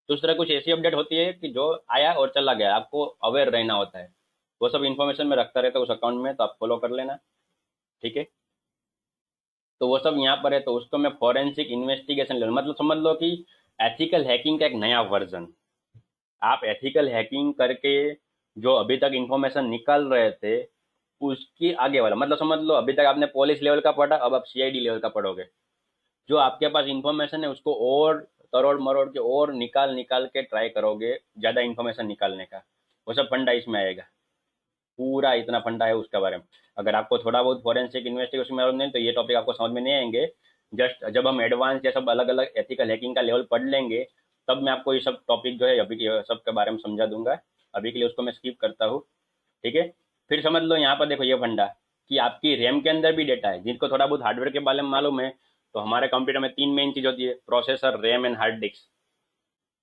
तो उस तरह कुछ ऐसी अपडेट होती है कि जो आया और चला गया, आपको अवेयर रहना होता है। वो सब इन्फॉर्मेशन में रखता रहता है उस अकाउंट में, तो आप फॉलो कर लेना, ठीक है। तो वो सब यहाँ पर है, तो उसको मैं फॉरेंसिक इन्वेस्टिगेशन ले, मतलब समझ लो कि एथिकल हैकिंग का एक नया वर्जन। आप एथिकल हैकिंग करके जो अभी तक इंफॉर्मेशन निकाल रहे थे उसकी आगे वाला, मतलब समझ लो अभी तक आपने पुलिस लेवल का पढ़ा, अब आप सीआईडी लेवल का पढ़ोगे। जो आपके पास इंफॉर्मेशन है उसको और तरोड़ मरोड़ के और निकाल निकाल के ट्राई करोगे ज़्यादा इंफॉर्मेशन निकालने का। वो सब फंडा इसमें आएगा, पूरा इतना फंडा है उसके बारे में। अगर आपको थोड़ा बहुत फॉरेंसिक इन्वेस्टिगेशन में नहीं तो ये टॉपिक आपको समझ में नहीं आएंगे। जस्ट जब हम एडवांस या सब अलग अलग एथिकल हैकिंग का लेवल पढ़ लेंगे तब मैं आपको ये सब टॉपिक जो है अभी के सब के बारे में समझा दूंगा। अभी के लिए उसको मैं स्किप करता हूँ, ठीक है। फिर समझ लो यहाँ पर देखो ये फंडा कि आपकी रैम के अंदर भी डेटा है। जिनको थोड़ा बहुत हार्डवेयर के बारे में मालूम है, तो हमारे कंप्यूटर में 3 मेन चीज़ होती है, processor, RAM and hard disk,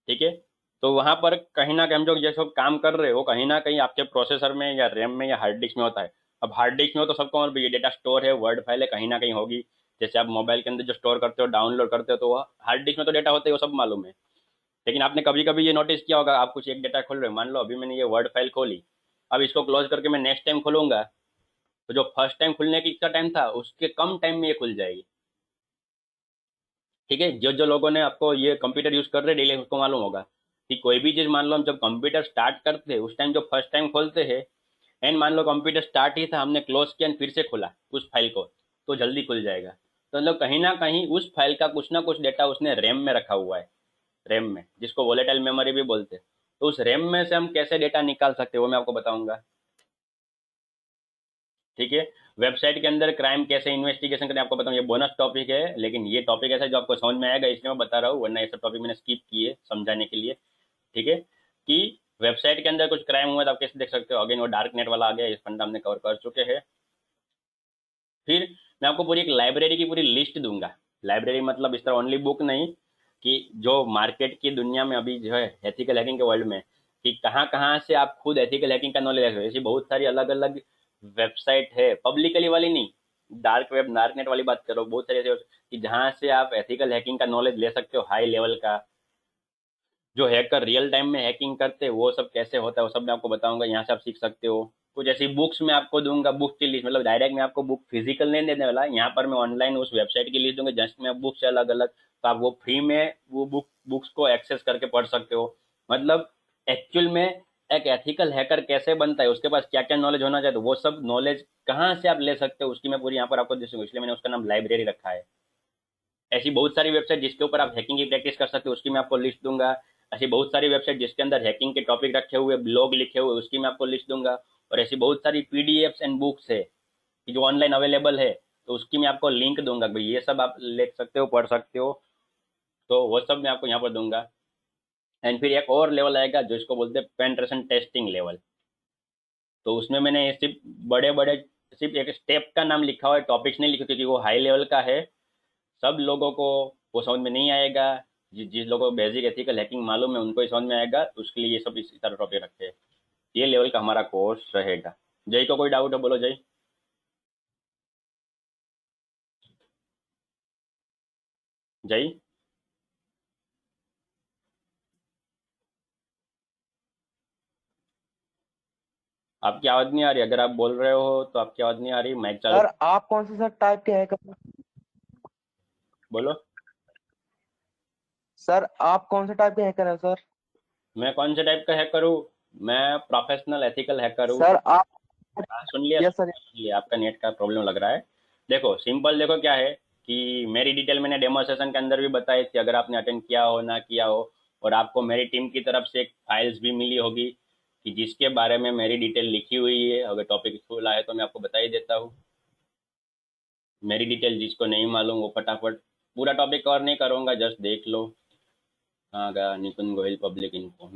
ठीक है। तो वहां पर कहीं ना कहीं हम जो ये सब काम कर रहे हो कहीं ना कहीं आपके प्रोसेसर में या रैम में या हार्ड डिस्क में होता है। अब हार्ड डिस्क में हो तो सबको और ये डेटा स्टोर है, वर्ड फाइल है, कहीं ना कहीं होगी। जैसे आप मोबाइल के अंदर जो स्टोर करते हो, डाउनलोड करते हो, तो वो हार्ड डिस्क में तो डेटा होता है, वो सब मालूम है। लेकिन आपने कभी कभी ये नोटिस किया होगा, आप कुछ एक डेटा खोल रहे हो, मान लो अभी मैंने ये वर्ड फाइल खोली, अब इसको क्लोज करके मैं नेक्स्ट टाइम खोलूंगा तो जो फर्स्ट टाइम खुलने की इसका टाइम था उसके कम टाइम में ये खुल जाएगी, ठीक है। जो जो लोगों ने आपको ये कंप्यूटर यूज कर रहे डेली उसको मालूम होगा कि कोई भी चीज, मान लो हम जब कंप्यूटर स्टार्ट करते हैं उस टाइम जो फर्स्ट टाइम खोलते हैं, एंड मान लो कंप्यूटर स्टार्ट ही था, हमने क्लोज किया and फिर से खोला उस फाइल को, तो जल्दी खुल जाएगा। तो मतलब कहीं ना कहीं उस फाइल का कुछ ना कुछ डेटा उसने रैम में रखा हुआ है, रैम में, जिसको वोलेटाइल मेमोरी भी बोलते हैं। तो उस रैम में से हम कैसे डेटा निकाल सकते हैं वो मैं आपको बताऊंगा, ठीक है। वेबसाइट के अंदर क्राइम कैसे इन्वेस्टिगेशन करें आपको बताऊं, ये बोनस टॉपिक है, लेकिन ये टॉपिक ऐसा है जो आपको समझ में आएगा इसलिए मैं बता रहा हूँ, वरना ये सब टॉपिक मैंने स्किप किए समझाने के लिए, ठीक है। कि वेबसाइट के अंदर कुछ क्राइम हुआ तो आप कैसे देख सकते हो, अगेन वो डार्क नेट वाला आ गया, इस फंडा हमने कवर कर चुके हैं। फिर मैं आपको पूरी एक लाइब्रेरी की पूरी लिस्ट दूंगा। लाइब्रेरी मतलब इस तरह ओनली बुक नहीं, कि जो मार्केट की दुनिया में अभी जो है एथिकल हैकिंग के वर्ल्ड में, कि कहाँ कहाँ से आप खुद एथिकल हैकिंग का नॉलेज ले सकते हो। ऐसी बहुत सारी अलग अलग वेबसाइट है, पब्लिकली वाली नहीं, डार्क वेब डार्क नेट वाली बात करो, बहुत सारी ऐसी कि जहाँ से आप एथिकल हैकिंग का नॉलेज ले सकते हो हाई लेवल का। जो हैकर रियल टाइम में हैकिंग करते हैं वो सब कैसे होता है वो सब मैं आपको बताऊंगा, यहाँ से आप सीख सकते हो। कुछ ऐसी बुक्स मैं आपको दूंगा, बुक की लिस्ट, मतलब डायरेक्ट मैं आपको बुक फिजिकल नहीं देने वाला, यहाँ पर मैं ऑनलाइन उस वेबसाइट की लिस्ट दूंगा जस्ट में बुक्स अलग अलग, तो आप वो फ्री में वो बुक्स को एक्सेस करके पढ़ सकते हो। मतलब एक्चुअल में एक एथिकल हैकर कैसे बनता है, उसके पास क्या क्या नॉलेज होना चाहिए, तो वो सब नॉलेज कहाँ से आप ले सकते हो उसकी मैं पूरी यहाँ पर आपको दे सकूँ, इसलिए मैंने उसका नाम लाइब्रेरी रखा है। ऐसी बहुत सारी वेबसाइट जिसके ऊपर आप हैकिंग की प्रैक्टिस कर सकते हो उसकी मैं आपको लिस्ट दूंगा। ऐसी बहुत सारी वेबसाइट जिसके अंदर हैकिंग के टॉपिक रखे हुए, ब्लॉग लिखे हुए, उसकी मैं आपको लिस्ट दूंगा। और ऐसी बहुत सारी पीडीएफ्स एंड बुक्स है कि जो ऑनलाइन अवेलेबल है, तो उसकी मैं आपको लिंक दूंगा भाई, ये सब आप ले सकते हो, पढ़ सकते हो। तो वो सब मैं आपको यहाँ पर दूंगा। एंड फिर एक और लेवल आएगा जो इसको बोलते हैं पेनिट्रेशन टेस्टिंग लेवल। तो उसमें मैंने सिर्फ बड़े बड़े, सिर्फ एक स्टेप का नाम लिखा हुआ है, टॉपिक्स नहीं लिखे, क्योंकि वो हाई लेवल का है, सब लोगों को वो समझ में नहीं आएगा। जिस लोगों को बेसिक एथिकल हैकिंग मालूम है उनको ही समझ में आएगा, तो उसके लिए ये सब इस तरह टॉपिक रखते हैं। ये लेवल का हमारा कोर्स रहेगा। जय को कोई डाउट है बोलो जय। जय, आपकी आवाज़ नहीं आ रही, अगर आप बोल रहे हो तो आपकी आवाज़ नहीं आ रही, माइक चालू सर आप कौन से सर टाइप के हैकर? बोलो। सर आप कौन से टाइप के हैकर हैं सर? मैं कौन से टाइप का हैकर हूँ? मैं प्रोफेशनल एथिकल हैकर हूँ। सर आप हाँ, सुन लिया यस सर। सुन लिया, आपका नेट का प्रॉब्लम लग रहा है। देखो सिंपल, देखो क्या है कि मेरी डिटेल मैंने डेमो सेशन के अंदर भी बताई थी, अगर आपने अटेंड किया हो ना किया हो। और आपको मेरी टीम की तरफ से एक फाइल्स भी मिली होगी कि जिसके बारे में मेरी डिटेल लिखी हुई है, अगर टॉपिक खुला है तो मैं आपको बता ही देता हूँ। मेरी डिटेल जिसको नहीं मालूम वो फटाफट, पूरा टॉपिक कवर नहीं करूँगा, जस्ट देख लो। हाँ गा निकुंज गोहिल पब्लिक इन्फो।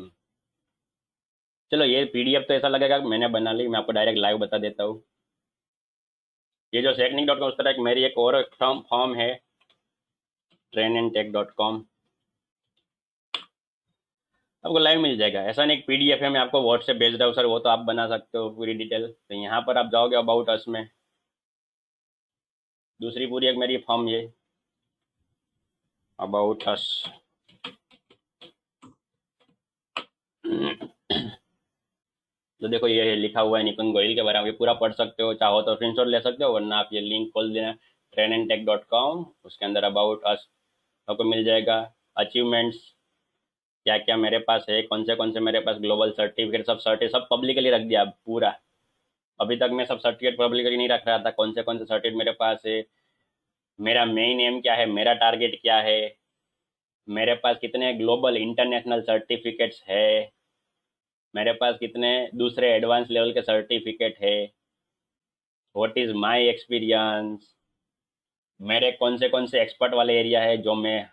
चलो ये पीडीएफ तो ऐसा लगेगा कि मैंने बना ली, मैं आपको डायरेक्ट लाइव बता देता हूँ। ये जो technic.com उस तरह एक मेरी एक और फॉर्म है, trainandtech.com, आपको लाइव मिल जाएगा। ऐसा नहीं, पीडीएफ है मैं आपको व्हाट्सएप भेज रहा हूँ सर, वो तो आप बना सकते हो पूरी डिटेल। तो यहाँ पर आप जाओगे अबाउट अस में, दूसरी पूरी एक मेरी फॉर्म ये अबाउट अस। तो देखो ये लिखा हुआ है निकुंज गोयल के बारे में, ये पूरा पढ़ सकते हो, चाहो तो स्क्रीनशॉट ले सकते हो, वरना आप ये लिंक खोल देना trainandtech.com, उसके अंदर अबाउट अस आपको मिल जाएगा। अचीवमेंट्स क्या क्या मेरे पास है, कौन से मेरे पास ग्लोबल सर्टिफिकेट, सब पब्लिकली रख दिया अब पूरा। अभी तक मैं सब सर्टिफिकेट पब्लिकली नहीं रख रहा था, कौन से सर्टिफिकेट मेरे पास है, मेरा मेन एम क्या है, मेरा टारगेट क्या है, मेरे पास कितने ग्लोबल इंटरनेशनल सर्टिफिकेट्स है, मेरे पास कितने दूसरे एडवांस लेवल के सर्टिफिकेट है, व्हाट इज़ माय एक्सपीरियंस, मेरे कौन से एक्सपर्ट वाले एरिया है जो मैं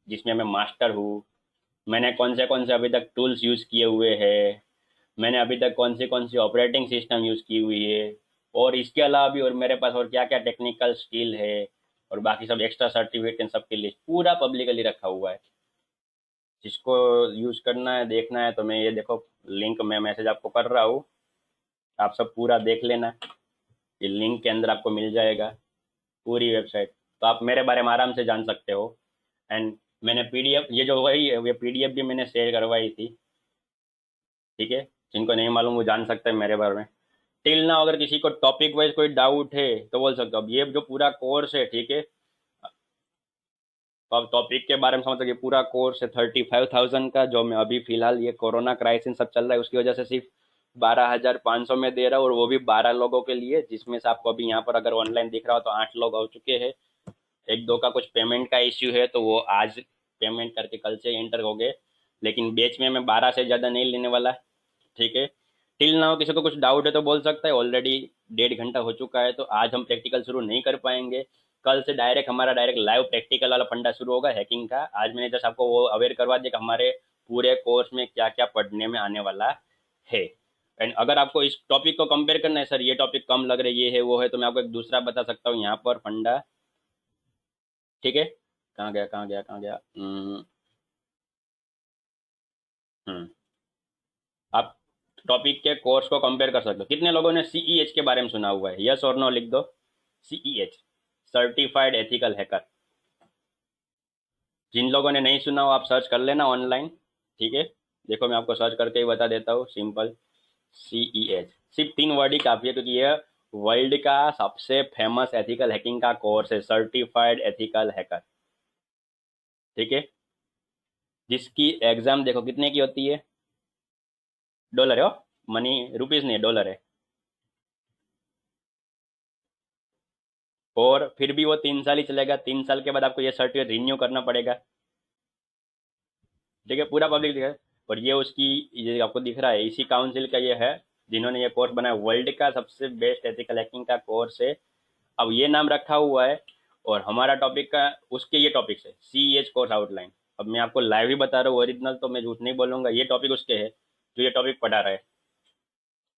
जिसमें मैं मास्टर हूँ, मैंने कौन से अभी तक टूल्स यूज़ किए हुए हैं, मैंने अभी तक कौन सी ऑपरेटिंग सिस्टम यूज़ की हुई है, और इसके अलावा भी और मेरे पास और क्या क्या टेक्निकल स्किल है, और बाकी सब एक्स्ट्रा सर्टिफिकेट इन सब की लिस्ट पूरा पब्लिकली रखा हुआ है। जिसको यूज़ करना है देखना है तो मैं ये देखो लिंक में मैसेज आपको कर रहा हूँ, आप सब पूरा देख लेना, ये लिंक के अंदर आपको मिल जाएगा पूरी वेबसाइट, तो आप मेरे बारे में आराम से जान सकते हो। एंड मैंने पीडीएफ ये जो वही है, ये पीडीएफ भी मैंने शेयर करवाई थी, ठीक है, जिनको नहीं मालूम वो जान सकते हैं मेरे बारे में। टिल ना अगर किसी को टॉपिक वाइज कोई डाउट है तो बोल सकते हो। अब ये जो पूरा कोर्स है, ठीक है, तो अब टॉपिक के बारे में समझते ये पूरा कोर्स है 35,000 का, जो मैं अभी फिलहाल ये कोरोना क्राइसिस सब चल रहा है उसकी वजह से सिर्फ 12,500 में दे रहा हूँ, और वो भी 12 लोगों के लिए, जिसमें से आपको अभी यहाँ पर अगर ऑनलाइन दिख रहा हो तो 8 लोग हो चुके हैं। एक दो का कुछ पेमेंट का इश्यू है तो वो आज पेमेंट करके कल से एंटर हो गए, लेकिन बेच में मैं 12 से ज़्यादा नहीं लेने वाला, ठीक है। टिल नाउ किसी को कुछ डाउट है तो बोल सकता है, ऑलरेडी 1.5 घंटा हो चुका है, तो आज हम प्रैक्टिकल शुरू नहीं कर पाएंगे। कल से हमारा डायरेक्ट लाइव प्रैक्टिकल वाला फंडा शुरू होगा हैकिंग का। आज मैंने जस्ट आपको वो अवेयर करवा दिया कि हमारे पूरे कोर्स में क्या क्या पढ़ने में आने वाला है। एंड अगर आपको इस टॉपिक को कंपेयर करना है, सर ये टॉपिक कम लग रहा है, ये है वो है, तो मैं आपको एक दूसरा बता सकता हूँ यहाँ पर फंडा, ठीक है। कहाँ गया हम्म, आप टॉपिक के कोर्स को कंपेयर कर सकते हो। कितने लोगों ने सीईएच के बारे में सुना हुआ है, यस और नो लिख दो। सीईएच, सर्टिफाइड एथिकल हैकर। जिन लोगों ने नहीं सुना हो आप सर्च कर लेना ऑनलाइन, ठीक है। देखो मैं आपको सर्च करके ही बता देता हूँ, सिंपल सीईएच, सिर्फ 3 वर्ड ही काफ़ी है, क्योंकि यह वर्ल्ड का सबसे फेमस एथिकल हैकिंग का कोर्स है, सर्टिफाइड एथिकल हैकर, ठीक है। जिसकी एग्जाम देखो कितने की होती है, डॉलर है हो, मनी रुपीज़ नहीं है, डॉलर है। और फिर भी वो 3 साल ही चलेगा, 3 साल के बाद आपको ये सर्टिफिकेट रिन्यू करना पड़ेगा, ठीक है, पूरा पब्लिक दिखा है। और ये उसकी, ये आपको दिख रहा है, इसी काउंसिल का ये है जिन्होंने ये कोर्स बनाया, वर्ल्ड का सबसे बेस्ट एथिकल हैकिंग का कोर्स है। अब ये नाम रखा हुआ है, और हमारा टॉपिक का उसके ये टॉपिक है सीएच कोर्स आउटलाइन। अब मैं आपको लाइव ही बता रहा हूँ, ओरिजिनल तो मैं झूठ नहीं बोलूँगा, ये टॉपिक उसके है जो ये टॉपिक पढ़ा रहा है।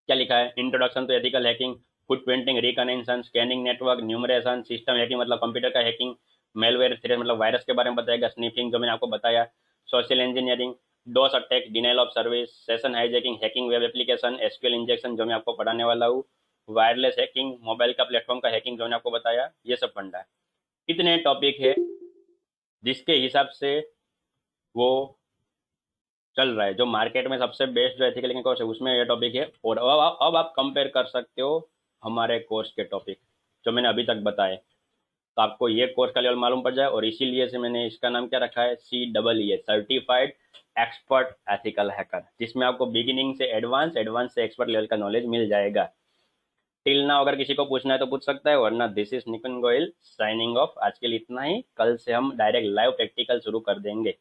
क्या लिखा है, introduction to ethical hacking, footprinting, reconnaissance, scanning network, enumeration, system hacking मतलब कंप्यूटर का हैकिंग, मेलवेयर थ्रेट मतलब वायरस के बारे में बताएगा, स्निफिंग जो मैंने आपको बताया, social engineering, DoS attack, denial of service, session hijacking, hacking web application, SQL injection जो मैं आपको पढ़ाने वाला हूँ, वायरलेस हैकिंग, मोबाइल का प्लेटफॉर्म का हैकिंग जो मैंने आपको बताया, ये सब फंडा है। इतने टॉपिक है जिसके हिसाब से वो चल रहा है, जो मार्केट में सबसे बेस्ट जो एथिकल हैकिंग कोर्स है उसमें ये टॉपिक है। और अब आप कंपेयर कर सकते हो हमारे कोर्स के टॉपिक जो मैंने अभी तक बताए, तो आपको ये कोर्स का लेवल मालूम पड़ जाए। और इसीलिए से मैंने इसका नाम क्या रखा है, CEE, certified expert ethical hacker, जिसमें आपको बिगिनिंग से एडवांस, एडवांस से एक्सपर्ट लेवल का नॉलेज मिल जाएगा। टिल ना अगर किसी को पूछना है तो पूछ सकता है, वरना this is Nikun Goyal signing off. आज के लिए इतना ही, कल से हम डायरेक्ट लाइव प्रैक्टिकल शुरू कर देंगे।